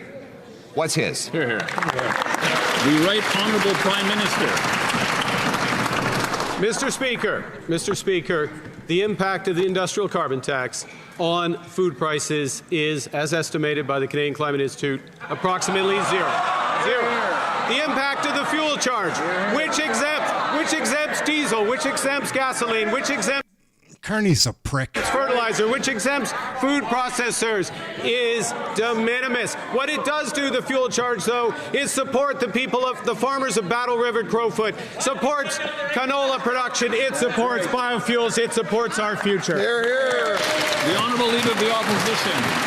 What's his? Hear, hear. The Right Honourable Prime Minister. Mr. Speaker, the impact of the industrial carbon tax on food prices is, as estimated by the Canadian Climate Institute, approximately zero. The impact of the fuel charge, which exempts diesel, which exempts gasoline, which exempts Carney's a prick. Fertilizer, which exempts food processors, is de minimis. What it does do, the fuel charge, though, is support the people of the farmers of Battle River, Crowfoot, supports canola production, it supports biofuels, it supports our future. Hear, hear. The Honourable Leader of the Opposition.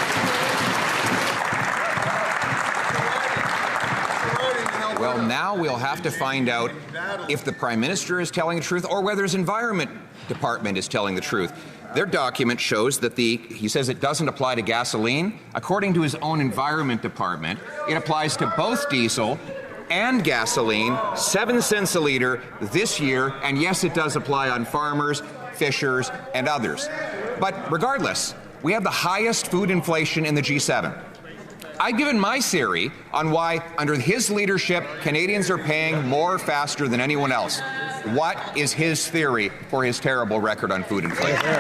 Well, now we'll have to find out if the Prime Minister is telling the truth or whether his Environment Department is telling the truth. Their document shows that he says it doesn't apply to gasoline. According to his own Environment Department, it applies to both diesel and gasoline, 7 cents a litre this year, and yes, it does apply on farmers, fishers, and others. But regardless, we have the highest food inflation in the G7. I've given my theory on why, under his leadership, Canadians are paying more faster than anyone else. What is his theory for his terrible record on food inflation? The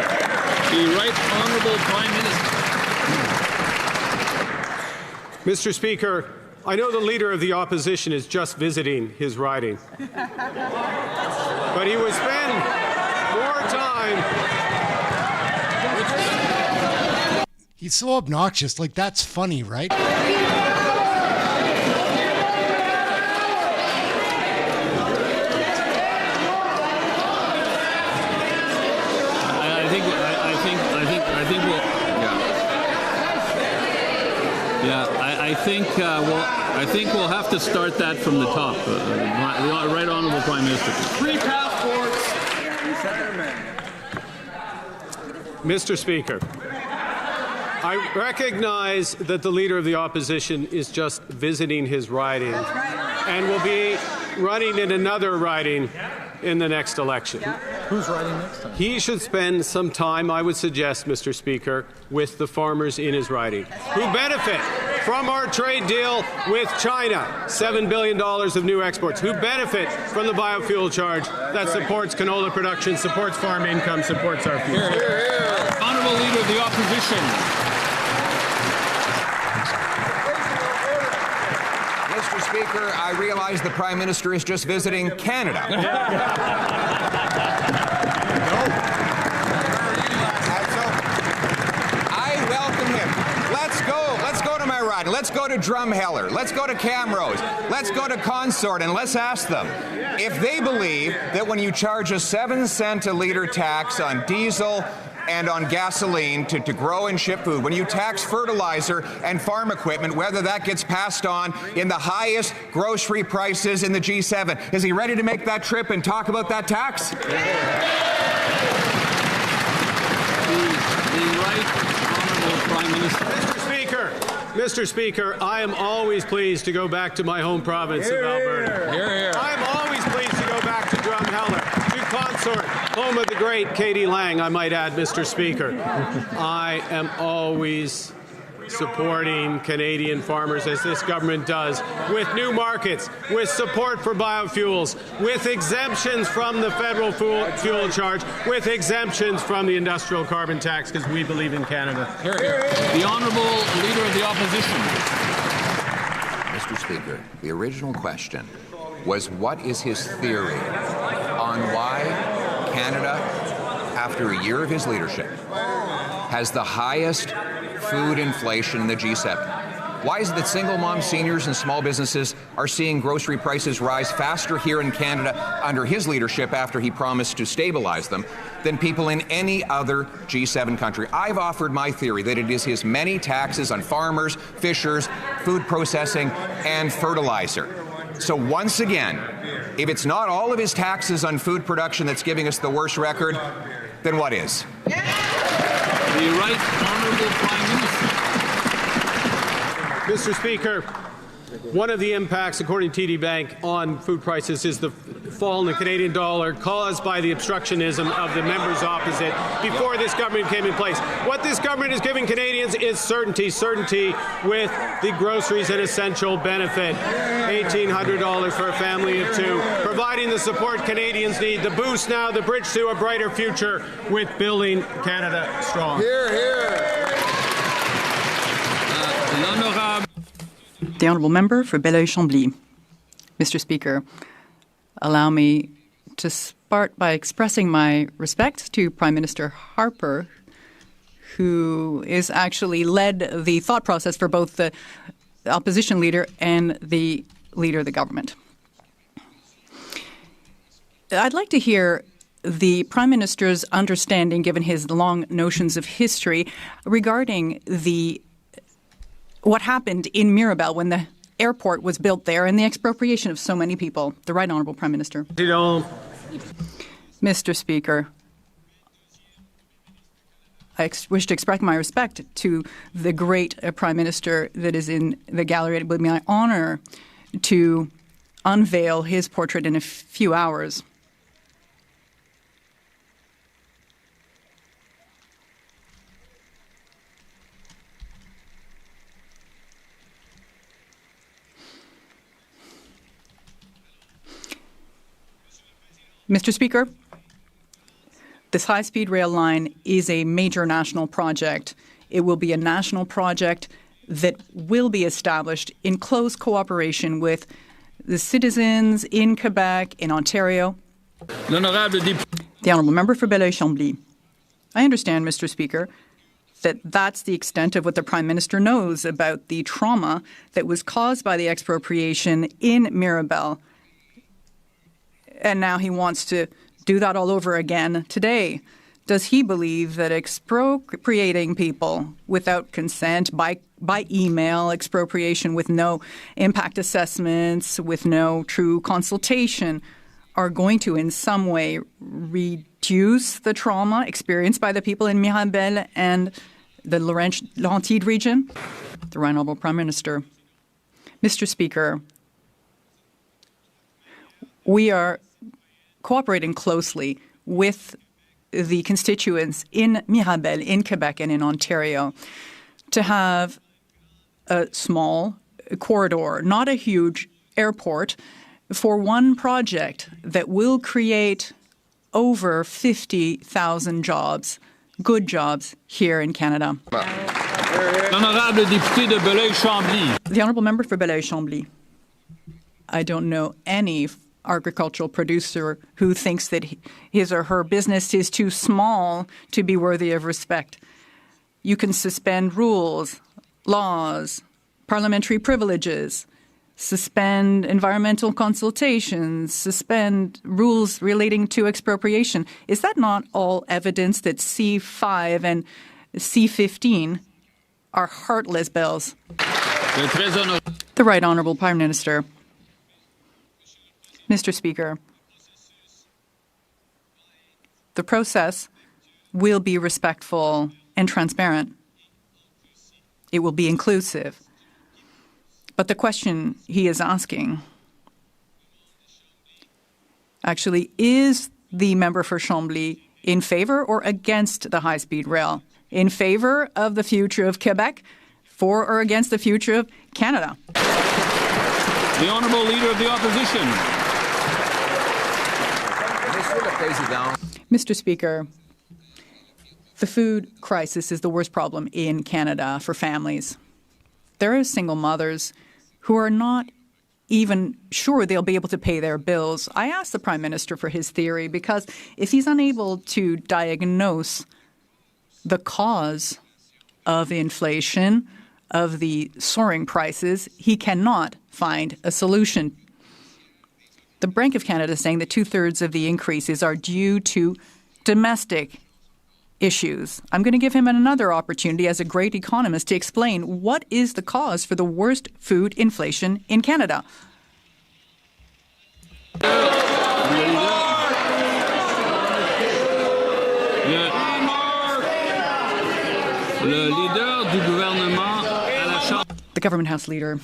Right Honourable Prime Minister. Mr. Speaker, I know the Leader of the Opposition is just visiting his riding. But he would spend more time... He's so obnoxious. Like, that's funny, right? I think we'll have to start that from the top. The Right Honourable Prime Minister. 3 passports. Mr. Speaker, I recognize that the Leader of the Opposition is just visiting his riding and will be running in another riding in the next election. Who's riding next time? He should spend some time, I would suggest, Mr. Speaker, with the farmers in his riding who benefit from our trade deal with China, $7 billion of new exports, who benefit from the biofuel charge that supports canola production, supports farm income, supports our future. Hear, hear. Honourable Leader of the Opposition. Mr. Speaker, I realize the Prime Minister is just visiting Canada. I welcome him. Let's go to my ride. Let's go to Drumheller. Let's go to Camrose. Let's go to Consort, and let's ask them if they believe that when you charge a 7 cent a litre tax on diesel and on gasoline to grow and ship food, when you tax fertilizer and farm equipment, whether that gets passed on in the highest grocery prices in the G7. Is he ready to make that trip and talk about that tax? The Right Honourable Prime Minister. Mr. Speaker, I am always pleased to go back to my home province of Alberta. Hear, hear. I am always pleased to go back to Drumheller, to Consort, home of the great Katie Lang, I might add, Mr. Speaker. I am always supporting Canadian farmers, as this government does, with new markets, with support for biofuels, with exemptions from the federal fuel charge, with exemptions from the industrial carbon tax, because we believe in Canada. Hear, hear. The Honourable Leader of the Opposition. Mr. Speaker, the original question was what is his theory on why Canada, after a year of his leadership, has the highest food inflation in the G7. Why is it that single mom, seniors, and small businesses are seeing grocery prices rise faster here in Canada under his leadership after he promised to stabilize them than people in any other G7 country? I've offered my theory that it is his many taxes on farmers, fishers, food processing, and fertilizer. So once again, if it's not all of his taxes on food production that's giving us the worst record, then what is? The Right Honourable Prime Minister. Mr. Speaker, one of the impacts, according to TD Bank, on food prices is the fall in the Canadian dollar caused by the obstructionism of the members opposite before this government came in place. What this government is giving Canadians is certainty with the groceries and essential benefit. $1,800 for a family of two, providing the support Canadians need, the boost now, the bridge to a brighter future with building Canada strong. Hear, hear. The Honourable Member for Belleuil-Chambly. Mr. Speaker, allow me to start by expressing my respect to Prime Minister Harper, who is actually led the thought process for both the opposition leader and the leader of the government. I'd like to hear the Prime Minister's understanding, given his long notions of history, regarding what happened in Mirabel when the airport was built there and the expropriation of so many people. The Right Honourable Prime Minister. Mr. Speaker, I wish to express my respect to the great Prime Minister that is in the gallery. It would be my honour to unveil his portrait in a few hours. Mr. Speaker, this high-speed rail line is a major national project. It will be a national project that will be established in close cooperation with the citizens in Quebec, in Ontario. The Honourable Member for Belleuil-Chambly. I understand, Mr. Speaker, that that's the extent of what the Prime Minister knows about the trauma that was caused by the expropriation in Mirabel. And now he wants to do that all over again today. Does he believe that expropriating people without consent, by email, expropriation with no impact assessments, with no true consultation, are going to in some way reduce the trauma experienced by the people in Mirabel and the Laurentide region? The Right Honourable Prime Minister. Mr. Speaker, we are cooperating closely with the constituents in Mirabel, in Quebec, and in Ontario to have a small corridor, not a huge airport, for one project that will create over 50,000 jobs, good jobs, here in Canada. The Honourable Member for Belleuil-Chambly. I don't know any agricultural producer who thinks that his or her business is too small to be worthy of respect. You can suspend rules, laws, parliamentary privileges, suspend environmental consultations, suspend rules relating to expropriation. Is that not all evidence that C5 and C15 are heartless bills? The Right Honourable Prime Minister. Mr. Speaker, the process will be respectful and transparent. It will be inclusive. But the question he is asking actually, is the member for Chambly in favour or against the high-speed rail? In favour of the future of Quebec, for or against the future of Canada? The Honourable Leader of the Opposition. Mr. Speaker, the food crisis is the worst problem in Canada for families. There are single mothers who are not even sure they'll be able to pay their bills. I asked the Prime Minister for his theory because if he's unable to diagnose the cause of inflation, of the soaring prices, he cannot find a solution. The Bank of Canada is saying that 2/3 of the increases are due to domestic issues. I'm going to give him another opportunity as a great economist to explain what is the cause for the worst food inflation in Canada. The Government House Leader.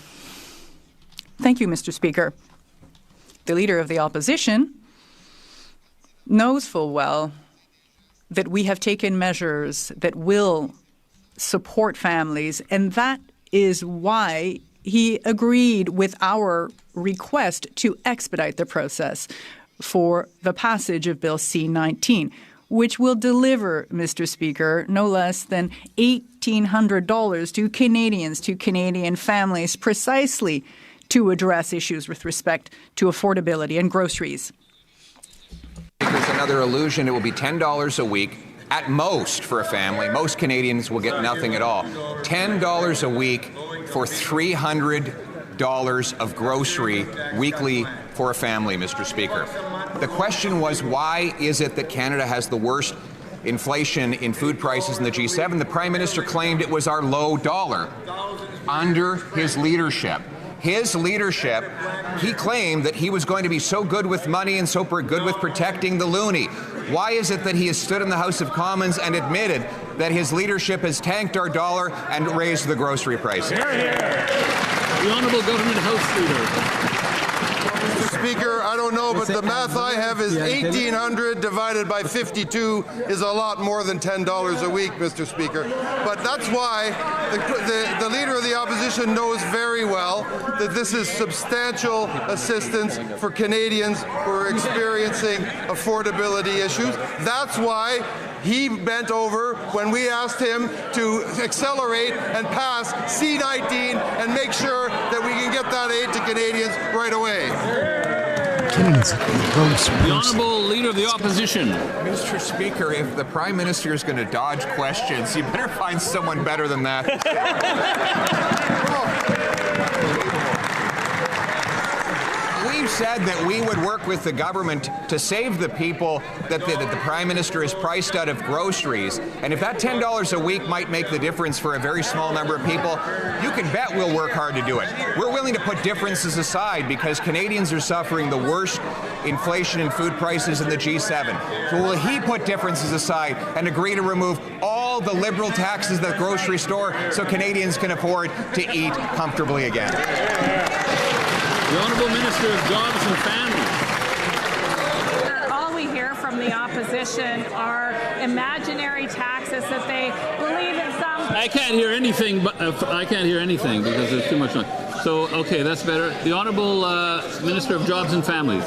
Thank you, Mr. Speaker. The Leader of the Opposition knows full well that we have taken measures that will support families, and that is why he agreed with our request to expedite the process for the passage of Bill C-19, which will deliver, Mr. Speaker, no less than $1,800 to Canadians, to Canadian families, precisely to address issues with respect to affordability and groceries. There's another illusion. It will be $10 a week at most for a family. Most Canadians will get nothing at all. $10 a week for $300 of grocery weekly for a family, Mr. Speaker. The question was, why is it that Canada has the worst inflation in food prices in the G7? The Prime Minister claimed it was our low dollar under his leadership. His leadership, he claimed that he was going to be so good with money and so good with protecting the loonie. Why is it that he has stood in the House of Commons and admitted that his leadership has tanked our dollar and raised the grocery prices? The Honourable Government House Leader. Mr. Speaker, I don't know, but the math I have is 1,800 divided by 52 is a lot more than $10 a week, Mr. Speaker. But that's why the Leader of the Opposition knows very well that this is substantial assistance for Canadians who are experiencing affordability issues. That's why he bent over when we asked him to accelerate and pass C-19 and make sure that we can get that aid to Canadians right away. The Honourable Leader of the Opposition. Mr. Speaker, if the Prime Minister is going to dodge questions, you better find someone better than that. We've said that we would work with the government to save the people that the Prime Minister has priced out of groceries. And if that $10 a week might make the difference for a very small number of people, you can bet we'll work hard to do it. We're willing to put differences aside because Canadians are suffering the worst inflation in food prices in the G7. So will he put differences aside and agree to remove all the Liberal taxes at the grocery store so Canadians can afford to eat comfortably again? The Honourable Minister of Jobs and Families. All we hear from the opposition are imaginary taxes that they believe in some. I can't hear anything, because there's too much noise. So, okay, that's better. The Honourable Minister of Jobs and Families.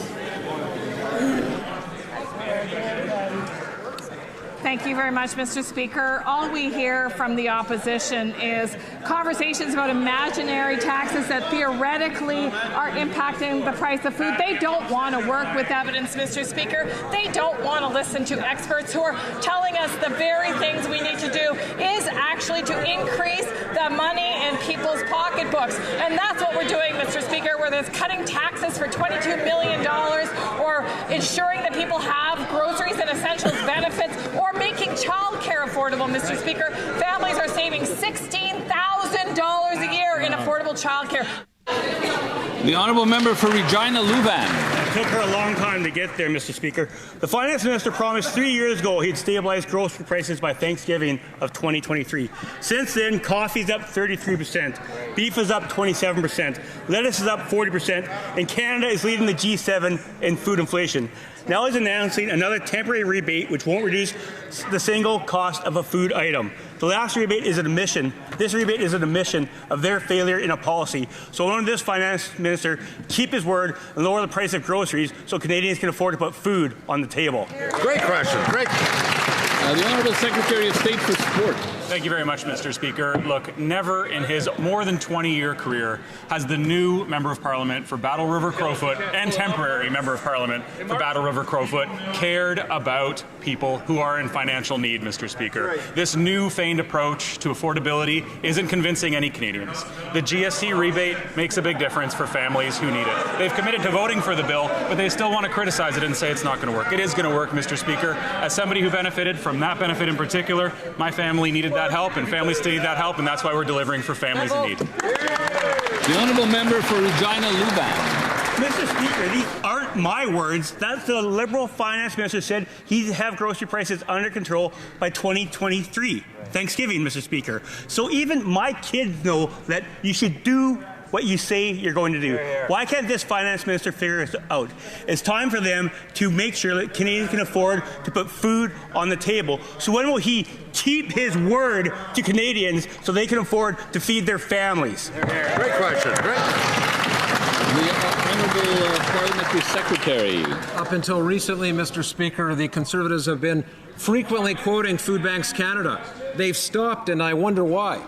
Thank you very much, Mr. Speaker. All we hear from the opposition is conversations about imaginary taxes that theoretically are impacting the price of food. They don't want to work with evidence, Mr. Speaker. They don't want to listen to experts who are telling us the very things we need to do is actually to increase the money in people's pocketbooks. And that's what we're doing, Mr. Speaker, whether it's cutting taxes for $22 million or ensuring that people have groceries and essentials benefits or making childcare affordable, Mr. Speaker. Families are saving $16,000 a year in affordable childcare. The Honourable Member for Regina Luban. It took her a long time to get there, Mr. Speaker. The Finance Minister promised 3 years ago he'd stabilize grocery prices by Thanksgiving of 2023. Since then, coffee's up 33%, beef is up 27%, lettuce is up 40%, and Canada is leading the G7 in food inflation. Now he's announcing another temporary rebate which won't reduce the single cost of a food item. The last rebate is an admission. This rebate is an admission of their failure in a policy. So I want this Finance Minister keep his word and lower the price of groceries so Canadians can afford to put food on the table. Great question. Great. The Honourable Secretary of State for Sport. Thank you very much, Mr. Speaker. Look, never in his more than 20-year career has the new Member of Parliament for Battle River Crowfoot and temporary Member of Parliament for Battle River Crowfoot cared about people who are in financial need, Mr. Speaker. This new feigned approach to affordability isn't convincing any Canadians. The GST rebate makes a big difference for families who need it. They've committed to voting for the bill, but they still want to criticize it and say it's not going to work. It is going to work, Mr. Speaker. As somebody who benefited from that benefit in particular, my family needed that help, and families still need that help, and that's why we're delivering for families in need. The Honourable Member for Regina Luban. Mr. Speaker, these aren't my words. That's the Liberal Finance Minister said he'd have grocery prices under control by 2023. Thanksgiving, Mr. Speaker. So even my kids know that you should do what you say you're going to do. Why can't this finance minister figure it out? It's time for them to make sure that Canadians can afford to put food on the table. So when will he keep his word to Canadians so they can afford to feed their families? Great question. Great. The Honourable Parliamentary Secretary. Up until recently, Mr. Speaker, the Conservatives have been frequently quoting Food Banks Canada. They've stopped, and I wonder why.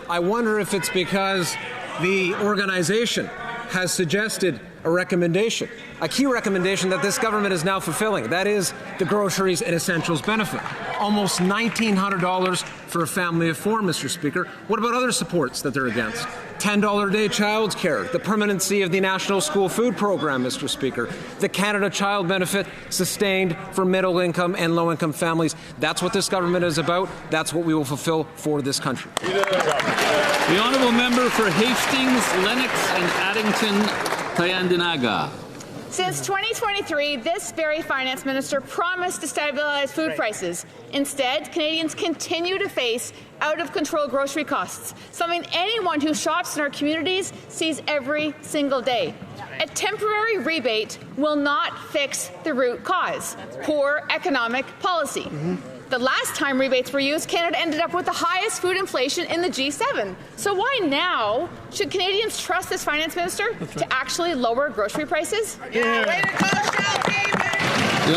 I wonder if it's because the organization has suggested a recommendation, a key recommendation that this government is now fulfilling. That is the groceries and essentials benefit. Almost $1,900 for a family of four, Mr. Speaker. What about other supports that they're against? $10 a day child care, the permanency of the National School Food Program, Mr. Speaker, the Canada Child Benefit sustained for middle-income and low-income families. That's what this government is about. That's what we will fulfill for this country. The Honourable Member for Hastings, Lennox and Addington, Tyendinaga. Since 2023, this very finance minister promised to stabilize food prices. Instead, Canadians continue to face out-of-control grocery costs, something anyone who shops in our communities sees every single day. A temporary rebate will not fix the root cause: poor economic policy. The last time rebates were used, Canada ended up with the highest food inflation in the G7. So why now should Canadians trust this finance minister to actually lower grocery prices? The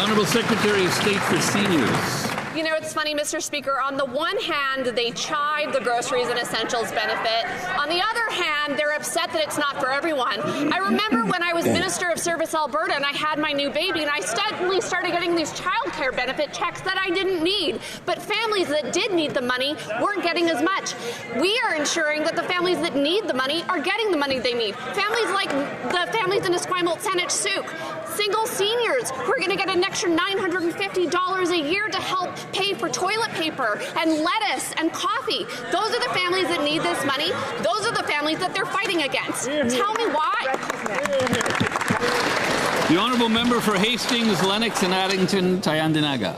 Honourable Secretary of State for Seniors. You know, it's funny, Mr. Speaker. On the one hand, they chide the groceries and essentials benefit. On the other hand, they're upset that it's not for everyone. I remember when I was Minister of Service Alberta and I had my new baby, and I suddenly started getting these child care benefit checks that I didn't need. But families that did need the money weren't getting as much. We are ensuring that the families that need the money are getting the money they need. Families like the families in Esquimalt, Saanich, Sooke, single seniors who are going to get an extra $950 a year to help pay for toilet paper and lettuce and coffee. Those are the families that need this money. Those are the families that they're fighting against. Tell me why. The Honourable Member for Hastings, Lennox and Addington, Tyendinaga.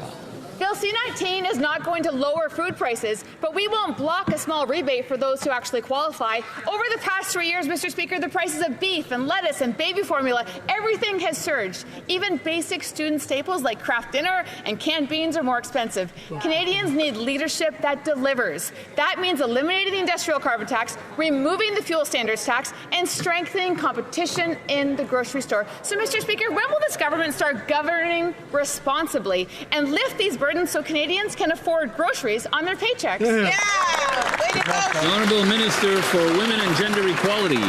Bill C-19 is not going to lower food prices, but we won't block a small rebate for those who actually qualify. Over the past 3 years, Mr. Speaker, the prices of beef and lettuce and baby formula, everything has surged. Even basic student staples like Kraft Dinner and canned beans are more expensive. Canadians need leadership that delivers. That means eliminating the industrial carbon tax, removing the fuel standards tax, and strengthening competition in the grocery store. So, Mr. Speaker, when will this government start governing responsibly and lift these burdens so Canadians can afford groceries on their paychecks? The Honourable Minister for Women and Gender Equality.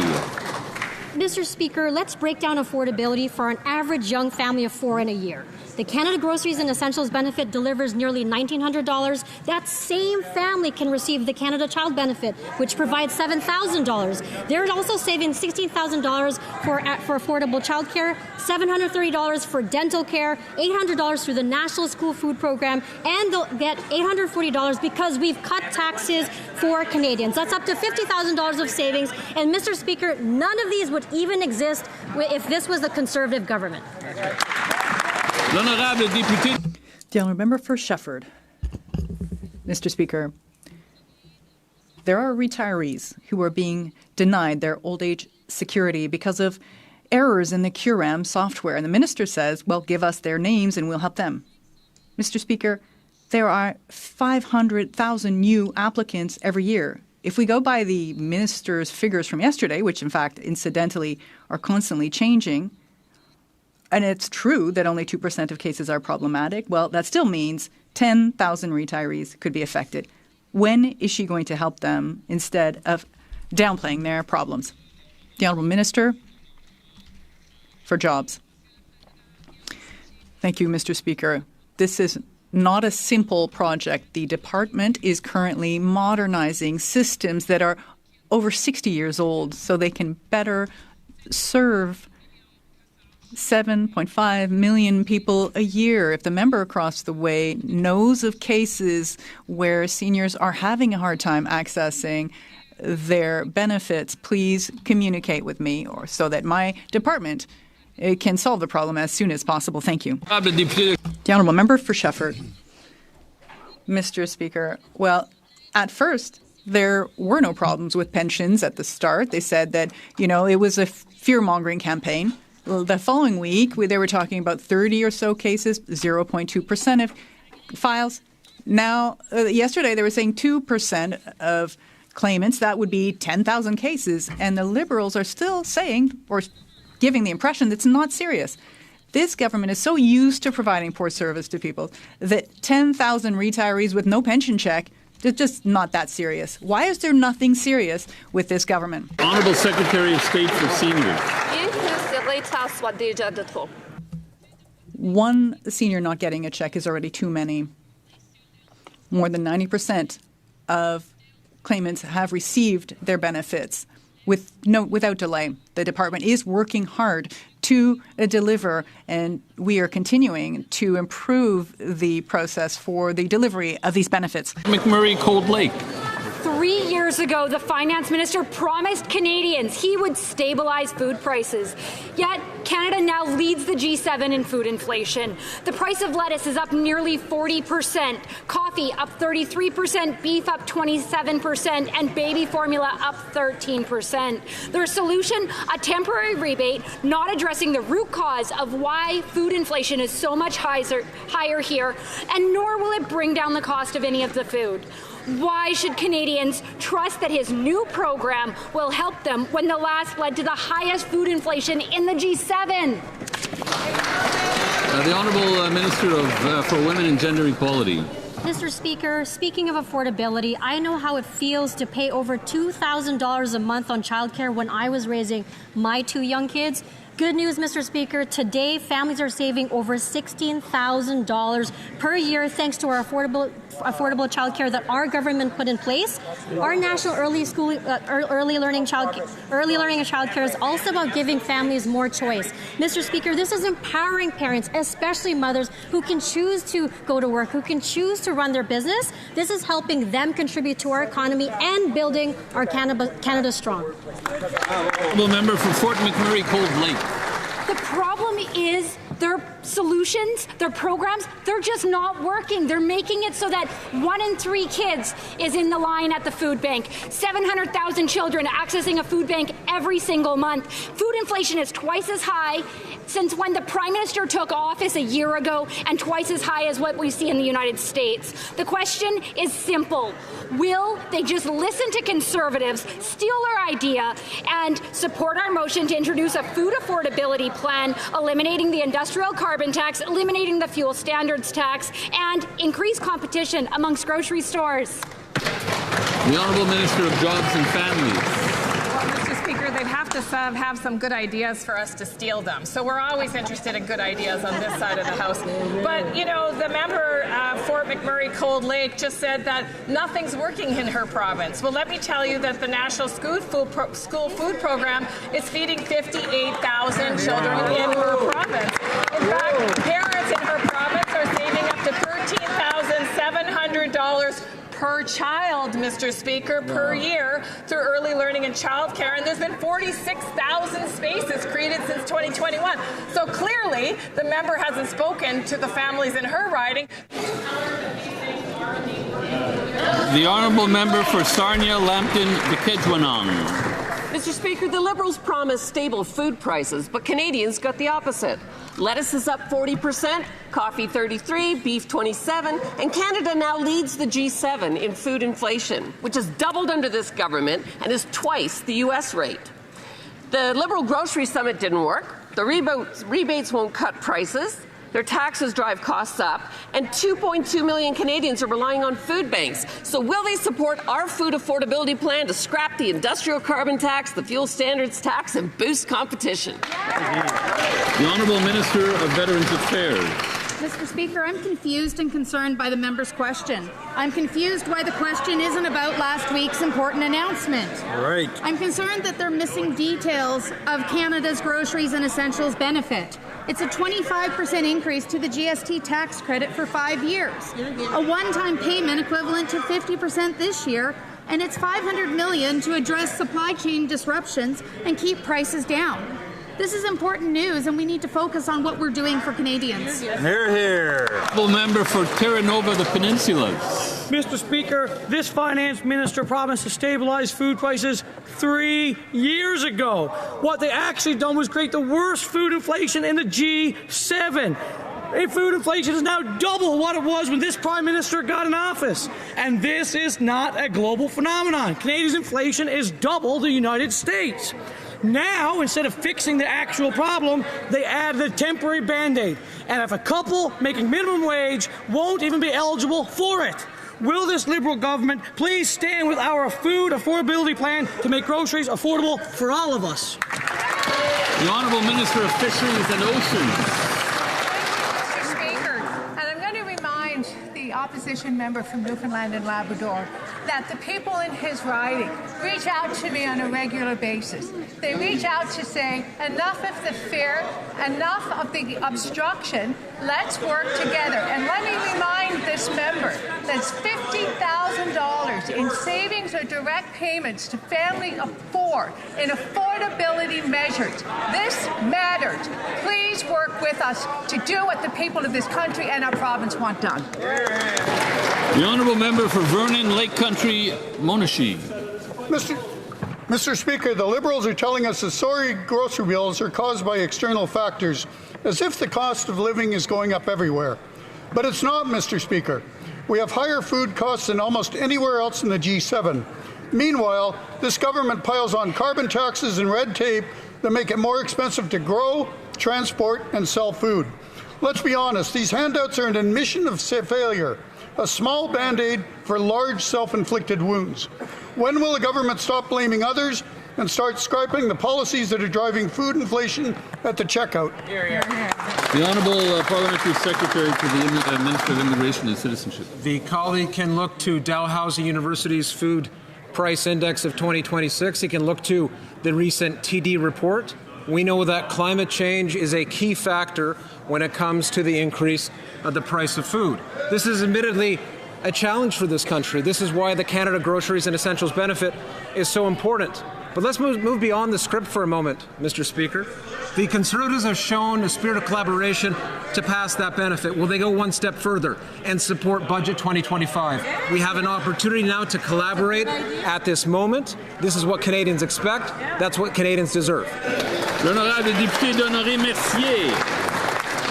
Mr. Speaker, let's break down affordability for an average young family of four in a year. The Canada Groceries and Essentials benefit delivers nearly $1,900. That same family can receive the Canada Child Benefit, which provides $7,000. They're also saving $16,000 for affordable childcare, $730 for dental care, $800 through the National School Food Program, and they'll get $840 because we've cut taxes for Canadians. That's up to $50,000 of savings. And, Mr. Speaker, none of these would even exist if this was the Conservative government. L'honorable député. The honourable member for Shefford. Mr. Speaker, there are retirees who are being denied their old age security because of errors in the QRAM software. And the minister says, well, give us their names and we'll help them. Mr. Speaker, there are 500,000 new applicants every year. If we go by the minister's figures from yesterday, which in fact, incidentally, are constantly changing, and it's true that only 2% of cases are problematic, well, that still means 10,000 retirees could be affected. When is she going to help them instead of downplaying their problems? The Honourable Minister for Jobs. Thank you, Mr. Speaker. This is not a simple project. The department is currently modernizing systems that are over 60 years old so they can better serve 7.5 million people a year. If the member across the way knows of cases where seniors are having a hard time accessing their benefits, please communicate with me or so that my department it can solve the problem as soon as possible. Thank you. The Honourable Member for Shefford. Mr. Speaker, well, at first, there were no problems with pensions at the start. They said that, it was a fear-mongering campaign. The following week, they were talking about 30 or so cases, 0.2% of files. Now, yesterday, they were saying 2% of claimants. That would be 10,000 cases. And the Liberals are still saying, or giving the impression, that it's not serious. This government is so used to providing poor service to people that 10,000 retirees with no pension check, it's just not that serious. Why is there nothing serious with this government? Honourable Secretary of State for Seniors. One senior not getting a check is already too many. More than 90% of claimants have received their benefits without delay. The department is working hard to deliver, and we are continuing to improve the process for the delivery of these benefits. McMurray Cold Lake. 3 years ago, the finance minister promised Canadians he would stabilize food prices. Yet, Canada now leads the G7 in food inflation. The price of lettuce is up nearly 40%, coffee up 33%, beef up 27%, and baby formula up 13%. Their solution? A temporary rebate, not addressing the root cause of why food inflation is so much higher here, and nor will it bring down the cost of any of the food. Why should Canadians trust that his new program will help them when the last led to the highest food inflation in the G7? The Honourable Minister for Women and Gender Equality. Mr. Speaker, speaking of affordability, I know how it feels to pay over $2,000 a month on childcare when I was raising my 2 young kids. Good news, Mr. Speaker. Today, families are saving over $16,000 per year thanks to our affordable childcare that our government put in place. Our national early learning and childcare is also about giving families more choice. Mr. Speaker, this is empowering parents, especially mothers, who can choose to go to work, who can choose to run their business. This is helping them contribute to our economy and building our Canada strong. Honourable Member for Fort McMurray Cold Lake. The problem is their solutions, their programs, they're just not working. They're making it so that 1 in 3 kids is in the line at the food bank. 700,000 children accessing a food bank every single month. Food inflation is twice as high since when the Prime Minister took office a year ago, and twice as high as what we see in the United States. The question is simple. Will they just listen to Conservatives, steal our idea, and support our motion to introduce a food affordability plan, eliminating the industrial carbon tax, eliminating the fuel standards tax, and increase competition amongst grocery stores? The Honourable Minister of Jobs and Families. Mr. Speaker, they'd have to have some good ideas for us to steal them. So we're always interested in good ideas on this side of the House. But, the member Fort McMurray Cold Lake just said that nothing's working in her province. Well, let me tell you that the National School Food Program is feeding 58,000 children in her province. In fact, parents in her province are saving up to $13,700 per child, Mr. Speaker, per year through early learning and childcare, and there's been 46,000 spaces created since 2021. So clearly, the member hasn't spoken to the families in her riding. The Honourable Member for Sarnia, Lambton, Bikejwanong. Mr. Speaker, the Liberals promised stable food prices, but Canadians got the opposite. Lettuce is up 40%, coffee 33%, beef 27%, and Canada now leads the G7 in food inflation, which has doubled under this government and is twice the U.S. rate. The Liberal Grocery Summit didn't work. The rebates won't cut prices. Their taxes drive costs up, and 2.2 million Canadians are relying on food banks. So will they support our food affordability plan to scrap the industrial carbon tax, the fuel standards tax, and boost competition? The Honourable Minister of Veterans Affairs. Mr. Speaker, I'm confused and concerned by the member's question. I'm confused why the question isn't about last week's important announcement. Right. I'm concerned that they're missing details of Canada's groceries and essentials benefit. It's a 25% increase to the GST tax credit for 5 years, a one-time payment equivalent to 50% this year, and it's $500 million to address supply chain disruptions and keep prices down. This is important news, and we need to focus on what we're doing for Canadians. Hear, hear. Member for Terra Nova, the Peninsulas. Mr. Speaker, this finance minister promised to stabilize food prices 3 years ago. What they actually done was create the worst food inflation in the G7. Food inflation is now double what it was when this Prime Minister got in office. And this is not a global phenomenon. Canadia's inflation is double the United States. Now, instead of fixing the actual problem, they add the temporary Band-Aid. And if a couple making minimum wage won't even be eligible for it, will this Liberal government please stand with our food affordability plan to make groceries affordable for all of us? The Honourable Minister of Fisheries and Oceans. The opposition member from Newfoundland and Labrador that the people in his riding reach out to me on a regular basis. They reach out to say, enough of the fear, enough of the obstruction, let's work together. And let me remind this member that's $50,000 in savings or direct payments to family of 4 in affordability measures. This matters. Please work with us to do what the people of this country and our province want done. The Honourable Member for Vernon, Lake Country, Monashee. Mr. Speaker, the Liberals are telling us that soaring grocery bills are caused by external factors, as if the cost of living is going up everywhere. But it's not, Mr. Speaker. We have higher food costs than almost anywhere else in the G7. Meanwhile, this government piles on carbon taxes and red tape that make it more expensive to grow, transport, and sell food. Let's be honest, these handouts are an admission of failure, a small Band-Aid for large self-inflicted wounds. When will the government stop blaming others and start scrapping the policies that are driving food inflation at the checkout? The Honourable Parliamentary Secretary to the Minister of Immigration and Citizenship. The colleague can look to Dalhousie University's Food Price Index of 2026. He can look to the recent TD report. We know that climate change is a key factor when it comes to the increase of the price of food. This is admittedly a challenge for this country. This is why the Canada Groceries and Essentials benefit is so important. But let's move beyond the script for a moment, Mr. Speaker. The Conservatives have shown a spirit of collaboration to pass that benefit. Will they go one step further and support Budget 2025? We have an opportunity now to collaborate at this moment. This is what Canadians expect. That's what Canadians deserve. L'honorable député d'Honoré Mercier.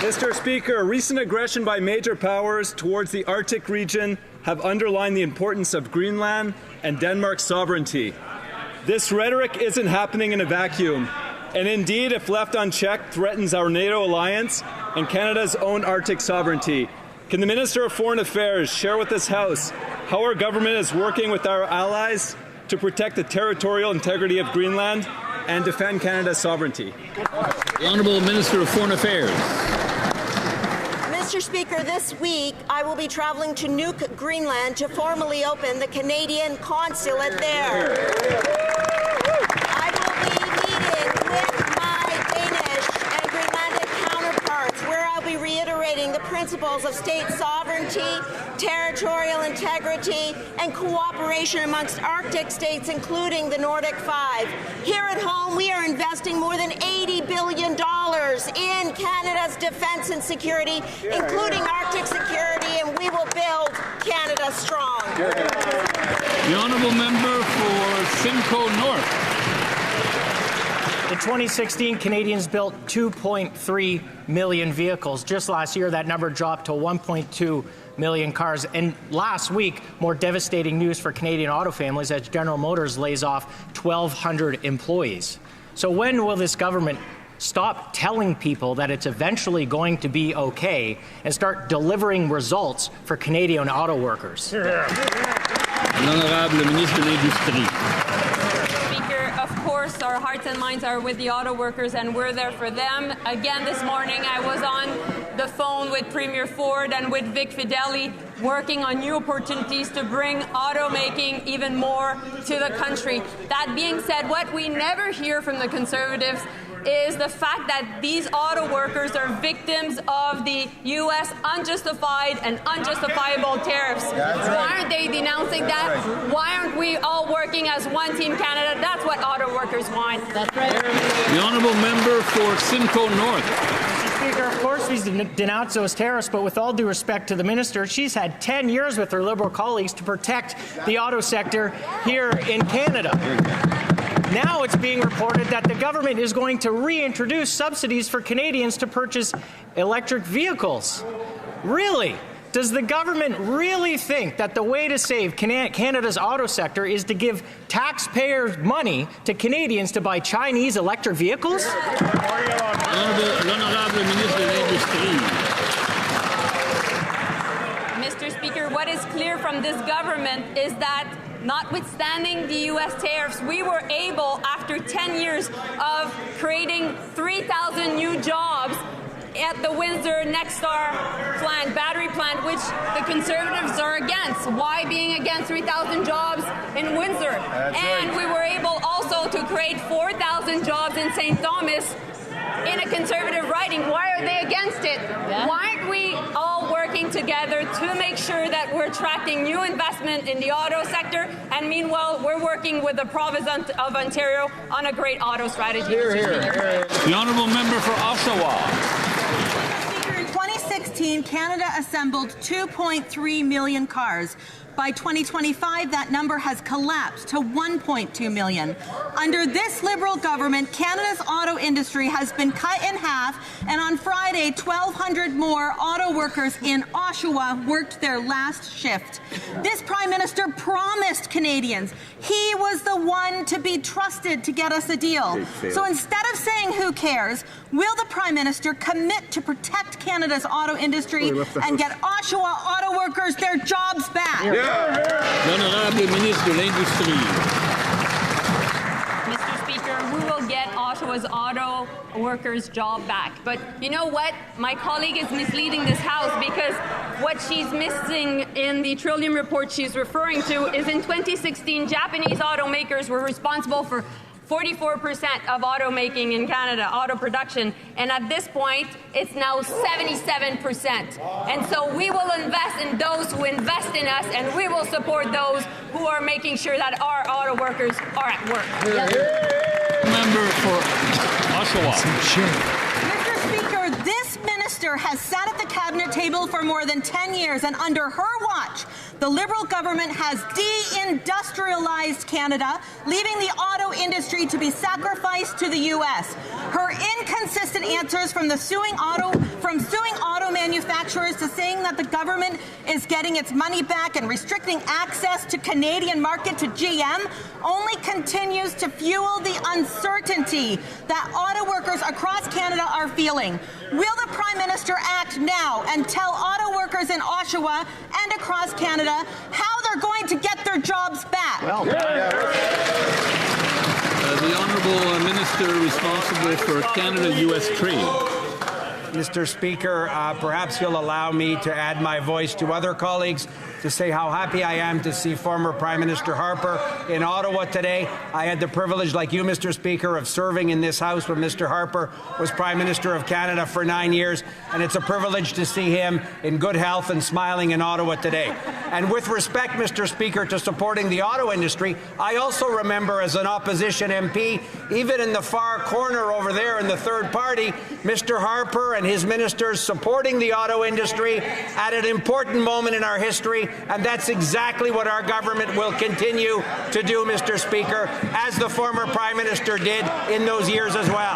Mr. Speaker, recent aggression by major powers towards the Arctic region have underlined the importance of Greenland and Denmark's sovereignty. This rhetoric isn't happening in a vacuum, and indeed, if left unchecked, threatens our NATO alliance and Canada's own Arctic sovereignty. Can the Minister of Foreign Affairs share with this House how our government is working with our allies to protect the territorial integrity of Greenland and defend Canada's sovereignty? The Honourable Minister of Foreign Affairs. Mr. Speaker, this week I will be travelling to Nuuk, Greenland to formally open the Canadian consulate there. I will be meeting with my Danish and Greenlandic counterparts where I'll be reiterating the principles of state sovereignty, territorial integrity, and cooperation amongst Arctic states, including the Nordic Five. Here at home, we are investing more than $80 billion in Canada's defence and security, including Arctic security, and we will build Canada strong. The Honourable Member for Simcoe North. In 2016, Canadians built 2.3 million vehicles. Just last year, that number dropped to 1.2 million cars. And last week, more devastating news for Canadian auto families as General Motors lays off 1,200 employees. So when will this government stop telling people that it's eventually going to be okay and start delivering results for Canadian auto workers? L'Honorable Ministre de l'Industrie. Of course, our hearts and minds are with the auto workers, and we're there for them. Again, this morning, I was on the phone with Premier Ford and with Vic Fideli, working on new opportunities to bring automaking even more to the country. That being said, what we never hear from the Conservatives is the fact that these auto workers are victims of the U.S. unjustified and unjustifiable tariffs. Why aren't they denouncing that? Why aren't we all working as one Team Canada? That's what auto workers want. That's right. The honourable member for Simcoe North. Mr. Speaker, of course we denounce those tariffs, but with all due respect to the minister, she's had 10 years with her Liberal colleagues to protect the auto sector here in Canada. Now it's being reported that the government is going to reintroduce subsidies for Canadians to purchase electric vehicles. Really? Does the government really think that the way to save Canada's auto sector is to give taxpayers money to Canadians to buy Chinese electric vehicles? Mr. Speaker, what is clear from this government is that notwithstanding the U.S. tariffs, we were able, after 10 years of creating 3,000 new jobs at the Windsor Nexstar plant, battery plant, which the Conservatives are against. Why being against 3,000 jobs in Windsor? And we were able also to create 4,000 jobs in St. Thomas in a Conservative riding. Why are they against it? Why aren't we all working together to make sure that we're attracting new investment in the auto sector? And meanwhile, we're working with the province of Ontario on a great auto strategy. The honourable member for Oshawa. In 2016, Canada assembled 2.3 million cars. By 2025, that number has collapsed to 1.2 million. Under this Liberal government, Canada's auto industry has been cut in half, and on Friday, 1,200 more auto workers in Oshawa worked their last shift. This Prime Minister promised Canadians he was the one to be trusted to get us a deal. So instead of saying who cares, will the Prime Minister commit to protect Canada's auto industry and get Oshawa auto workers their jobs back? L'honorable ministre de l'Industrie. Mr. Speaker, we will get Oshawa's auto workers' job back. But you know what? My colleague is misleading this House because what she's missing in the Trillium report she's referring to is in 2016, Japanese automakers were responsible for 44% of automaking in Canada, auto production, and at this point, it's now 77%. And so we will invest in those who invest in us, and we will support those who are making sure that our auto workers are at work. Member for Oshawa. Mr. Speaker, this minister has sat at the cabinet table for more than 10 years, and under her watch, the Liberal government has deindustrialized Canada, leaving the auto industry to be sacrificed to the U.S. Her inconsistent answers from suing auto manufacturers to saying that the government is getting its money back and restricting access to Canadian market to GM only continues to fuel the uncertainty that auto workers across Canada are feeling. Will the Prime Minister act now and tell auto workers in Oshawa and across Canada how they're going to get their jobs back? Well, the honourable minister responsible for Canada-U.S. trade. Mr. Speaker, perhaps you'll allow me to add my voice to other colleagues to say how happy I am to see former Prime Minister Harper in Ottawa today. I had the privilege, like you, Mr. Speaker, of serving in this House when Mr. Harper was Prime Minister of Canada for 9 years, and it's a privilege to see him in good health and smiling in Ottawa today. And with respect, Mr. Speaker, to supporting the auto industry, I also remember as an opposition MP, even in the far corner over there in the third party, Mr. Harper and his ministers supporting the auto industry at an important moment in our history. And that's exactly what our government will continue to do, Mr. Speaker, as the former Prime Minister did in those years as well.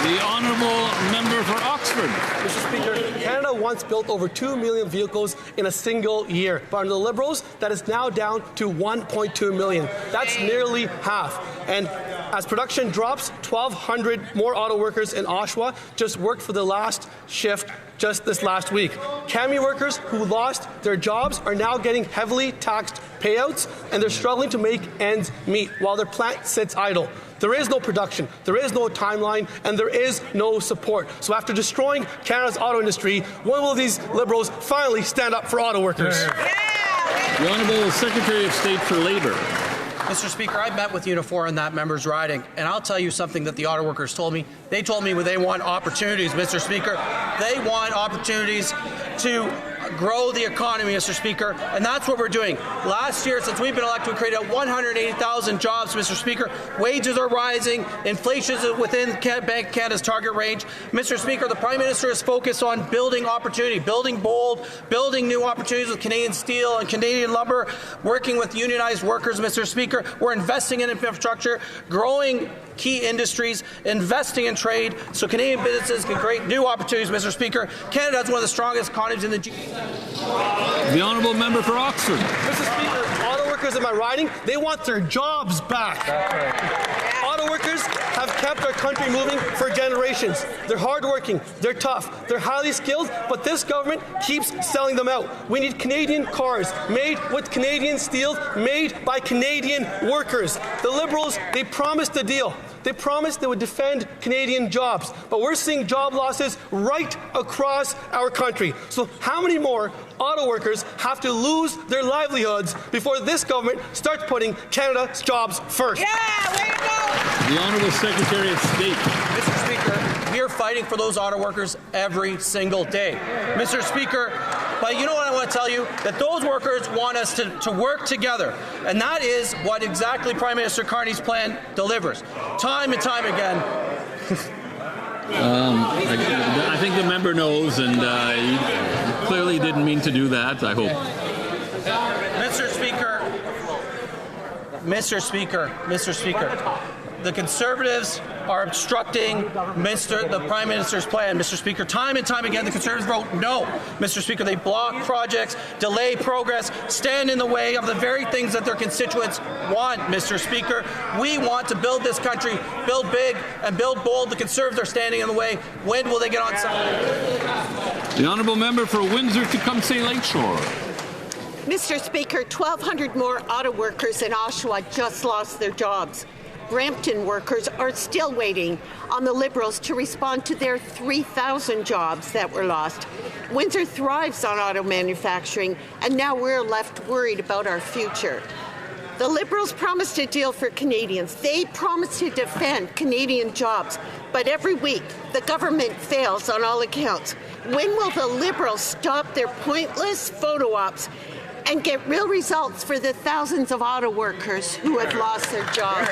The honourable member for Oxford. Mr. Speaker, Canada once built over 2 million vehicles in a single year. But under the Liberals, that is now down to 1.2 million. That's nearly half. And as production drops, 1,200 more auto workers in Oshawa just worked for the last shift just this last week. CAMI workers who lost their jobs are now getting heavily taxed payouts, and they're struggling to make ends meet while their plant sits idle. There is no production, there is no timeline, and there is no support. So after destroying Canada's auto industry, when will these Liberals finally stand up for auto workers? The Honourable Secretary of State for Labour. Mr. Speaker, I met with Unifor in that member's riding, and I'll tell you something that the auto workers told me. They told me they want opportunities, Mr. Speaker. They want opportunities to grow the economy, Mr. Speaker, and that's what we're doing. Last year, since we've been elected, we created 180,000 jobs, Mr. Speaker. Wages are rising. Inflation is within Bank of Canada's target range. Mr. Speaker, the Prime Minister is focused on building opportunity, building bold, building new opportunities with Canadian steel and Canadian lumber, working with unionized workers, Mr. Speaker. We're investing in infrastructure, growing key industries, investing in trade so Canadian businesses can create new opportunities, Mr. Speaker. Canada has one of the strongest economies in the The honourable member for Oxford. Mr. Speaker, auto workers in my riding, they want their jobs back. Auto workers have kept our country moving for generations. They're hardworking, they're tough, they're highly skilled, but this government keeps selling them out. We need Canadian cars made with Canadian steel, made by Canadian workers. The Liberals, they promised a deal. They promised they would defend Canadian jobs, but we're seeing job losses right across our country. So how many more auto workers have to lose their livelihoods before this government starts putting Canada's jobs first? Yeah, way to go! The Honourable Secretary of State. Mr. Speaker, we are fighting for those auto workers every single day. Mr. Speaker, but you know what I want to tell you? That those workers want us to work together. And that is what exactly Prime Minister Carney's plan delivers. Time and time again. I think the member knows, and he clearly didn't mean to do that, I hope. Mr. Speaker, the Conservatives are obstructing the Prime Minister's plan. Mr. Speaker, time and time again, the Conservatives vote no. Mr. Speaker, they block projects, delay progress, stand in the way of the very things that their constituents want, Mr. Speaker. We want to build this country, build big and build bold. The Conservatives are standing in the way. When will they get on side? The honourable member for Windsor-Tecumseh Lakeshore. Mr. Speaker, 1,200 more auto workers in Oshawa just lost their jobs. Brampton workers are still waiting on the Liberals to respond to their 3,000 jobs that were lost. Windsor thrives on auto manufacturing, and now we're left worried about our future. The Liberals promised a deal for Canadians. They promised to defend Canadian jobs, but every week the government fails on all accounts. When will the Liberals stop their pointless photo ops and get real results for the thousands of auto workers who have lost their jobs?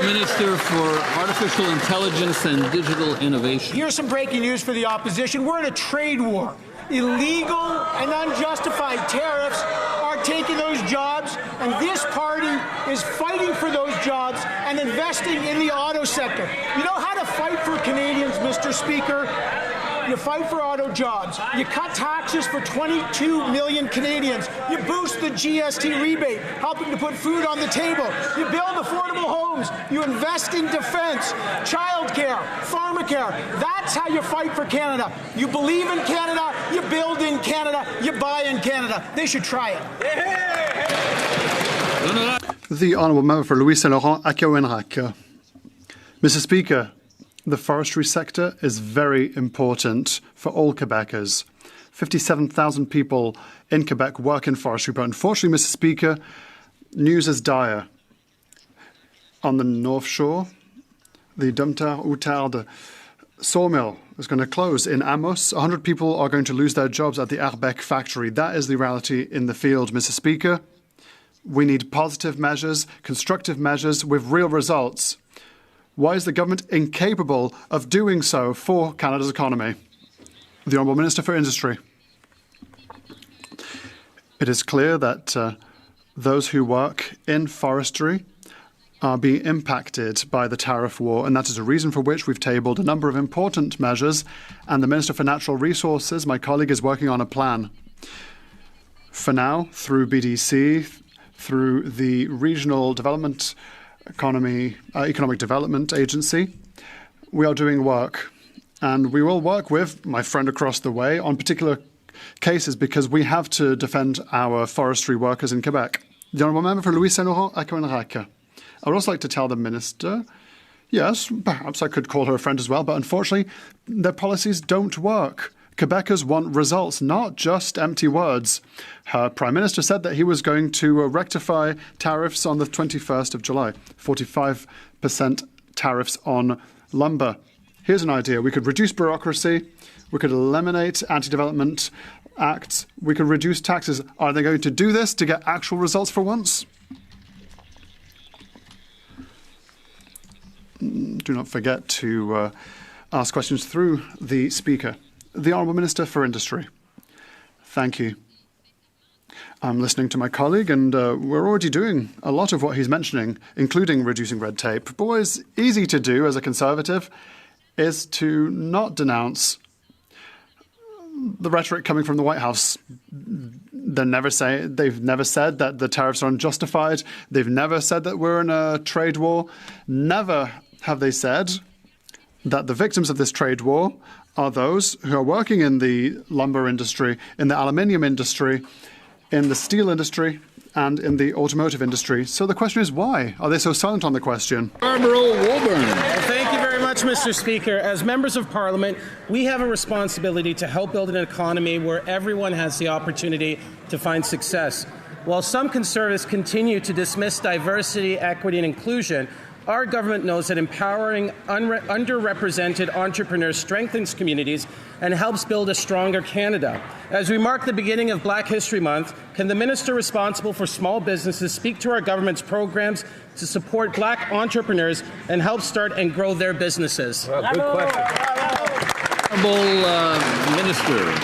Minister for Artificial Intelligence and Digital Innovation. Here's some breaking news for the opposition. We're in a trade war. Illegal and unjustified tariffs are taking those jobs, and this party is fighting for those jobs and investing in the auto sector. You know how to fight for Canadians, Mr. Speaker? You fight for auto jobs. You cut taxes for 22 million Canadians. You boost the GST rebate, helping to put food on the table. You build affordable homes. You invest in defense, childcare, pharmacare. That's how you fight for Canada. You believe in Canada, you build in Canada, you buy in Canada. They should try it. The Honourable Member for Louis Saint Laurent, Acawenrac. Mr. Speaker, the forestry sector is very important for all Quebecers. 57,000 people in Quebec work in forestry, but unfortunately, Mr. Speaker, news is dire. On the North Shore, the Domtar-Outarde sawmill is going to close in Amos. 100 people are going to lose their jobs at the Arbeck factory. That is the reality in the field, Mr. Speaker. We need positive measures, constructive measures with real results. Why is the government incapable of doing so for Canada's economy? The Honourable Minister for Industry. It is clear that those who work in forestry are being impacted by the tariff war, and that is a reason for which we've tabled a number of important measures, and the Minister for Natural Resources, my colleague, is working on a plan. For now, through BDC, through the Regional Development Economic Development Agency, we are doing work, and we will work with my friend across the way on particular cases because we have to defend our forestry workers in Quebec. The Honourable Member for Louis Saint Laurent, Acawenrac. I would also like to tell the Minister, yes, perhaps I could call her a friend as well, but unfortunately, their policies don't work. Quebecers want results, not just empty words. Her Prime Minister said that he was going to rectify tariffs on the 21st of July, 45% tariffs on lumber. Here's an idea. We could reduce bureaucracy. We could eliminate anti-development acts. We could reduce taxes. Are they going to do this to get actual results for once? Do not forget to ask questions through the Speaker. The Honourable Minister for Industry. Thank you. I'm listening to my colleague, and we're already doing a lot of what he's mentioning, including reducing red tape. But what is easy to do as a Conservative is to not denounce the rhetoric coming from the White House. They've never said that the tariffs are unjustified. They've never said that we're in a trade war. Never have they said that the victims of this trade war are those who are working in the lumber industry, in the aluminium industry, in the steel industry, and in the automotive industry. So the question is, why are they so silent on the question? Thank you very much, Mr. Speaker. As members of Parliament, we have a responsibility to help build an economy where everyone has the opportunity to find success. While some Conservatives continue to dismiss diversity, equity, and inclusion, our government knows that empowering underrepresented entrepreneurs strengthens communities and helps build a stronger Canada. As we mark the beginning of Black History Month, can the minister responsible for small businesses speak to our government's programs to support Black entrepreneurs and help start and grow their businesses? Well, good question. Honourable Minister.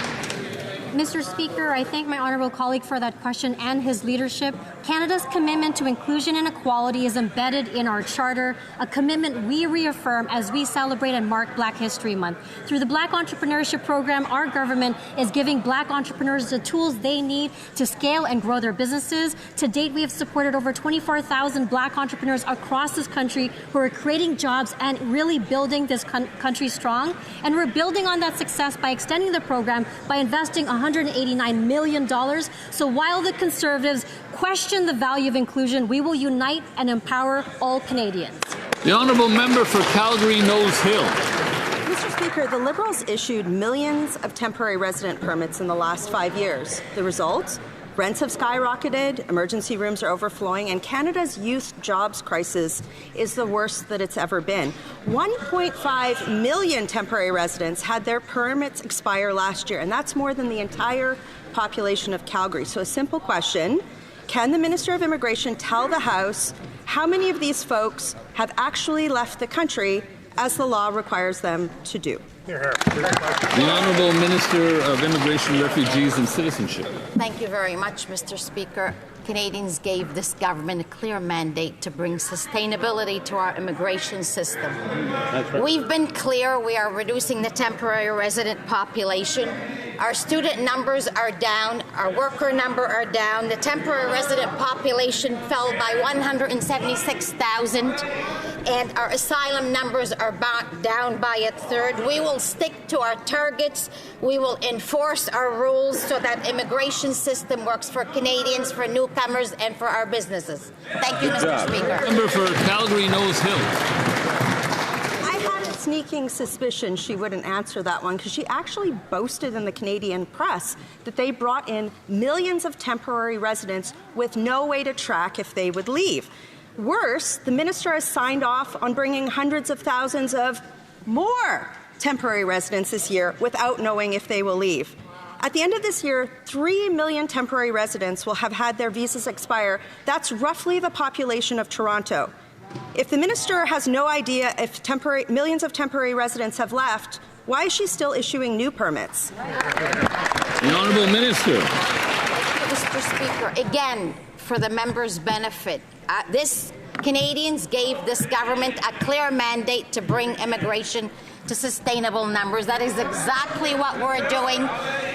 Mr. Speaker, I thank my honourable colleague for that question and his leadership. Canada's commitment to inclusion and equality is embedded in our charter, a commitment we reaffirm as we celebrate and mark Black History Month. Through the Black Entrepreneurship Program, our government is giving Black entrepreneurs the tools they need to scale and grow their businesses. To date, we have supported over 24,000 Black entrepreneurs across this country who are creating jobs and really building this country strong. And we're building on that success by extending the program by investing $189 million. So while the Conservatives question the value of inclusion, we will unite and empower all Canadians. The Honourable Member for Calgary-Nose Hill. Mr. Speaker, the Liberals issued millions of temporary resident permits in the last 5 years. The result? Rents have skyrocketed, emergency rooms are overflowing, and Canada's youth jobs crisis is the worst that it's ever been. 1.5 million temporary residents had their permits expire last year, and that's more than the entire population of Calgary. So a simple question, can the Minister of Immigration tell the House how many of these folks have actually left the country as the law requires them to do? The Honourable Minister of Immigration, Refugees and Citizenship. Thank you very much, Mr. Speaker. Canadians gave this government a clear mandate to bring sustainability to our immigration system. Right. We've been clear we are reducing the temporary resident population. Our student numbers are down, our worker number are down. The temporary resident population fell by 176,000, and our asylum numbers are down by a third. We will stick to our targets. We will enforce our rules so that immigration system works for Canadians, for newcomers, and for our businesses. Thank you, Mr. Speaker. Member for Calgary-Nose Hill. I had a sneaking suspicion she wouldn't answer that one because she actually boasted in the Canadian press that they brought in millions of temporary residents with no way to track if they would leave. Worse, the minister has signed off on bringing hundreds of thousands of more temporary residents this year without knowing if they will leave. At the end of this year, 3 million temporary residents will have had their visas expire. That's roughly the population of Toronto. If the minister has no idea if millions of temporary residents have left, why is she still issuing new permits? The Honourable Minister. Mr. Speaker, again, for the member's benefit, Canadians gave this government a clear mandate to bring immigration to sustainable numbers. That is exactly what we're doing.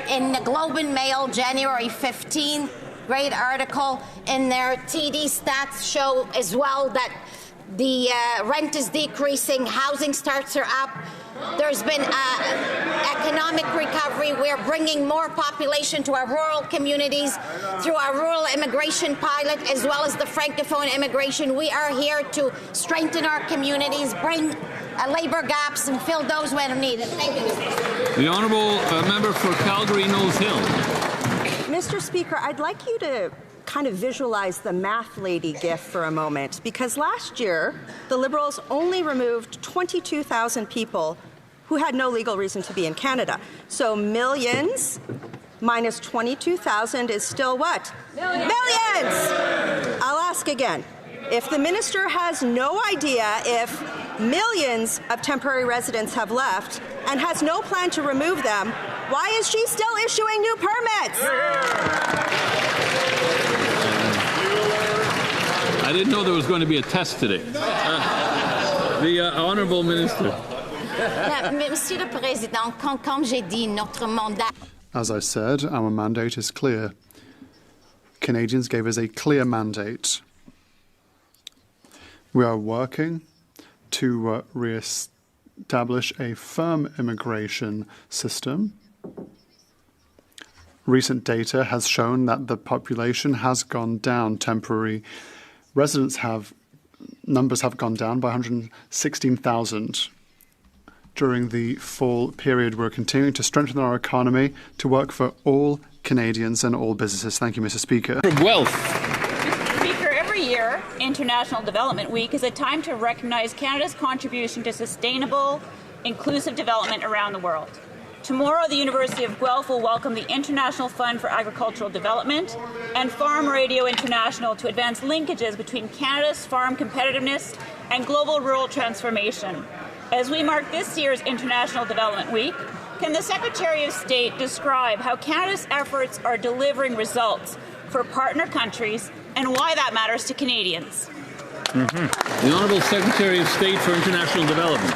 In the Globe and Mail, January 15, great article in there. TD stats show as well that the rent is decreasing, housing starts are up. There's been economic economic recovery. We're bringing more population to our rural communities through our rural immigration pilot, as well as the Francophone immigration. We are here to strengthen our communities, bring labour gaps, and fill those when needed. Thank you. The honourable member for Calgary Nose Hill. Mr. Speaker, I'd like you to kind of visualize the math lady gif for a moment, because last year the Liberals only removed 22,000 people who had no legal reason to be in Canada. So millions minus 22,000 is still what? Millions! I'll ask again. If the minister has no idea if millions of temporary residents have left and has no plan to remove them, why is she still issuing new permits? I didn't know there was going to be a test today. The honourable minister. Monsieur le Président, comme j'ai dit, notre mandat. As I said, our mandate is clear. Canadians gave us a clear mandate. We are working to re-establish a firm immigration system. Recent data has shown that the population has gone down. Temporary numbers have gone down by 116,000. During the fall period, we're continuing to strengthen our economy to work for all Canadians and all businesses. Thank you, Mr. Speaker. Guelph. Mr. Speaker, every year, International Development Week is a time to recognize Canada's contribution to sustainable, inclusive development around the world. Tomorrow, the University of Guelph will welcome the International Fund for Agricultural Development and Farm Radio International to advance linkages between Canada's farm competitiveness and global rural transformation. As we mark this year's International Development Week, can the Secretary of State describe how Canada's efforts are delivering results for partner countries and why that matters to Canadians? The Honourable Secretary of State for International Development.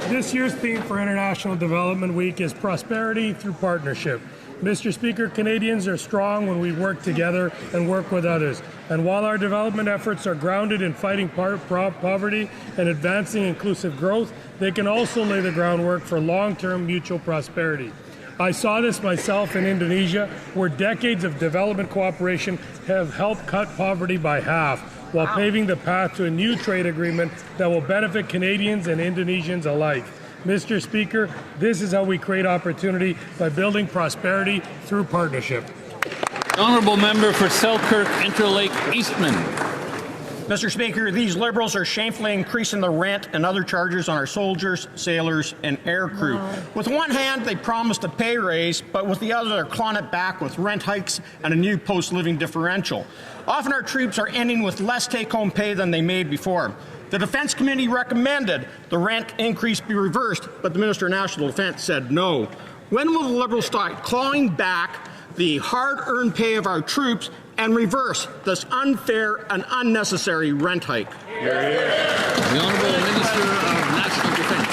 This year's theme for International Development Week is Prosperity Through Partnership. Mr. Speaker, Canadians are strong when we work together and work with others. And while our development efforts are grounded in fighting poverty and advancing inclusive growth, they can also lay the groundwork for long-term mutual prosperity. I saw this myself in Indonesia, where decades of development cooperation have helped cut poverty by half, while paving the path to a new trade agreement that will benefit Canadians and Indonesians alike. Mr. Speaker, this is how we create opportunity, by building prosperity through partnership. Honourable member for Selkirk Interlake Eastman. Mr. Speaker, these Liberals are shamefully increasing the rent and other charges on our soldiers, sailors, and air crew. With one hand, they promised a pay raise, but with the other, they're clawing it back with rent hikes and a new post-living differential. Often our troops are ending with less take-home pay than they made before. The Defence Committee recommended the rent increase be reversed, but the Minister of National Defence said no. When will the Liberals start clawing back the hard-earned pay of our troops and reverse this unfair and unnecessary rent hike? The Honourable Minister of National Defence.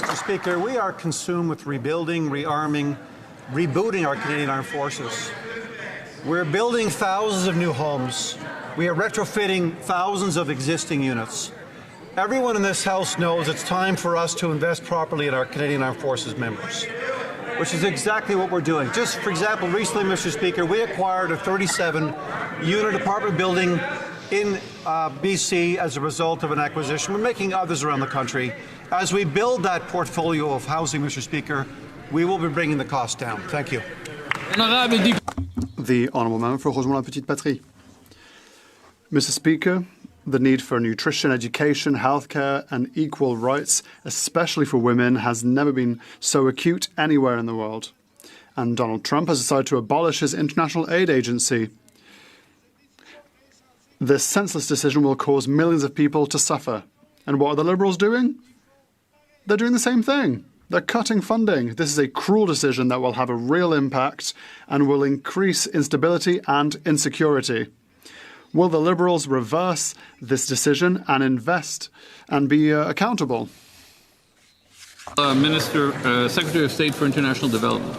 Mr. Speaker, we are consumed with rebuilding, rearming, rebooting our Canadian Armed Forces. We're building thousands of new homes. We are retrofitting thousands of existing units. Everyone in this House knows it's time for us to invest properly in our Canadian Armed Forces members, which is exactly what we're doing. Just for example, recently, Mr. Speaker, we acquired a 37-unit apartment building in BC as a result of an acquisition. We're making others around the country. As we build that portfolio of housing, Mr. Speaker, we will be bringing the cost down. Thank you. The Honourable Member for Rougemont-la-Petite-Patrie. Mr. Speaker, the need for nutrition, education, healthcare and equal rights, especially for women, has never been so acute anywhere in the world. And Donald Trump has decided to abolish his international aid agency. This senseless decision will cause millions of people to suffer. And what are the Liberals doing? They're doing the same thing. They're cutting funding. This is a cruel decision that will have a real impact and will increase instability and insecurity. Will the Liberals reverse this decision and invest and be accountable? Secretary of State for International Development.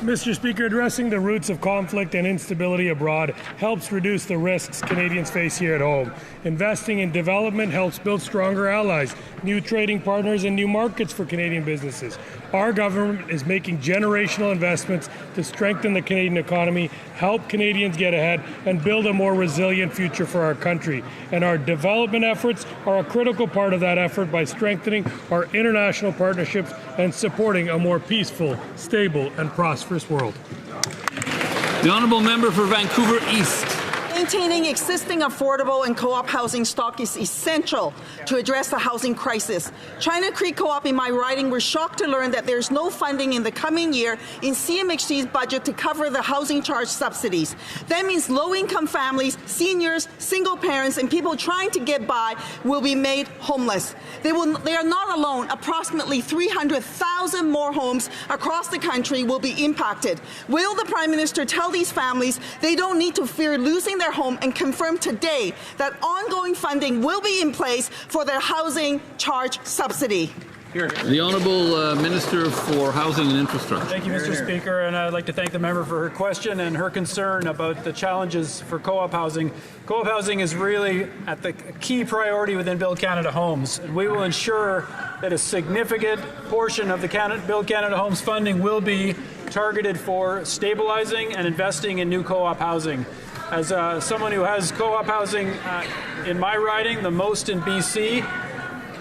Mr. Speaker, addressing the roots of conflict and instability abroad helps reduce the risks Canadians face here at home. Investing in development helps build stronger allies, new trading partners, and new markets for Canadian businesses. Our government is making generational investments to strengthen the Canadian economy, help Canadians get ahead, and build a more resilient future for our country. And our development efforts are a critical part of that effort by strengthening our international partnerships and supporting a more peaceful, stable, and prosperous world. The Honourable Member for Vancouver East. Maintaining existing affordable and co-op housing stock is essential to address the housing crisis. China Creek Co-op in my riding were shocked to learn that there's no funding in the coming year in CMHC's budget to cover the housing charge subsidies. That means low-income families, seniors, single parents, and people trying to get by will be made homeless. They are not alone. Approximately 300,000 more homes across the country will be impacted. Will the Prime Minister tell these families they don't need to fear losing their home and confirm today that ongoing funding will be in place for their housing charge subsidy? The Honourable Minister for Housing and Infrastructure. Thank you, Mr. Speaker, and I'd like to thank the member for her question and her concern about the challenges for co-op housing. Co-op housing is really at the key priority within Build Canada Homes, and we will ensure that a significant portion of the Build Canada Homes funding will be targeted for stabilizing and investing in new co-op housing. As someone who has co-op housing in my riding, the most in BC,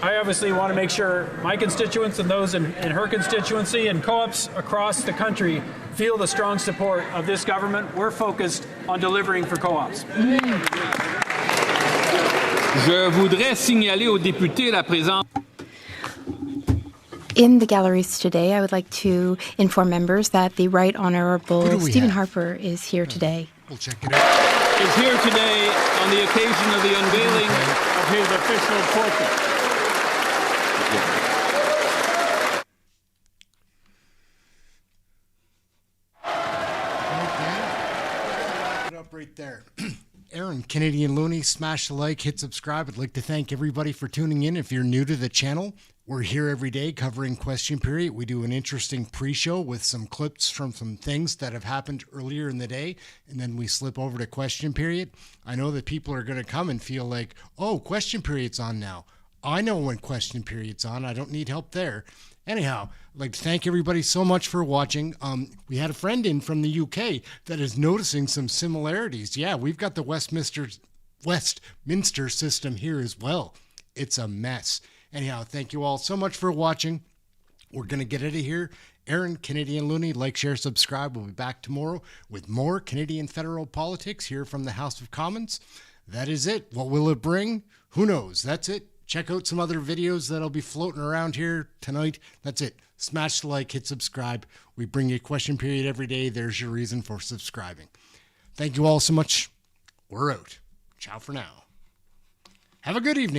I obviously want to make sure my constituents and those in her constituency and co-ops across the country feel the strong support of this government. We're focused on delivering for co-ops. Je voudrais signaler aux députés la présence. In the galleries today, I would like to inform members that the Right Honourable Stephen Harper is here today. We'll check it out. Is here today on the occasion of the unveiling of his official portrait. Put it up right there. Aaron, Canadian Looney, smash the like, hit subscribe. I'd like to thank everybody for tuning in. If you're new to the channel, we're here every day covering Question Period. We do an interesting pre-show with some clips from some things that have happened earlier in the day, and then we slip over to Question Period. I know that people are going to come and feel like, oh, Question Period's on now. I know when Question Period's on. I don't need help there. Anyhow, I'd like to thank everybody so much for watching. We had a friend in from the UK that is noticing some similarities. Yeah, we've got the Westminster system here as well. It's a mess. Anyhow, thank you all so much for watching. We're going to get out of here. Aaron, Canadian Looney, like, share, subscribe. We'll be back tomorrow with more Canadian federal politics here from the House of Commons. That is it. What will it bring? Who knows? That's it. Check out some other videos that'll be floating around here tonight. That's it. Smash the like, hit subscribe. We bring you Question Period every day. There's your reason for subscribing. Thank you all so much. We're out. Ciao for now. Have a good evening.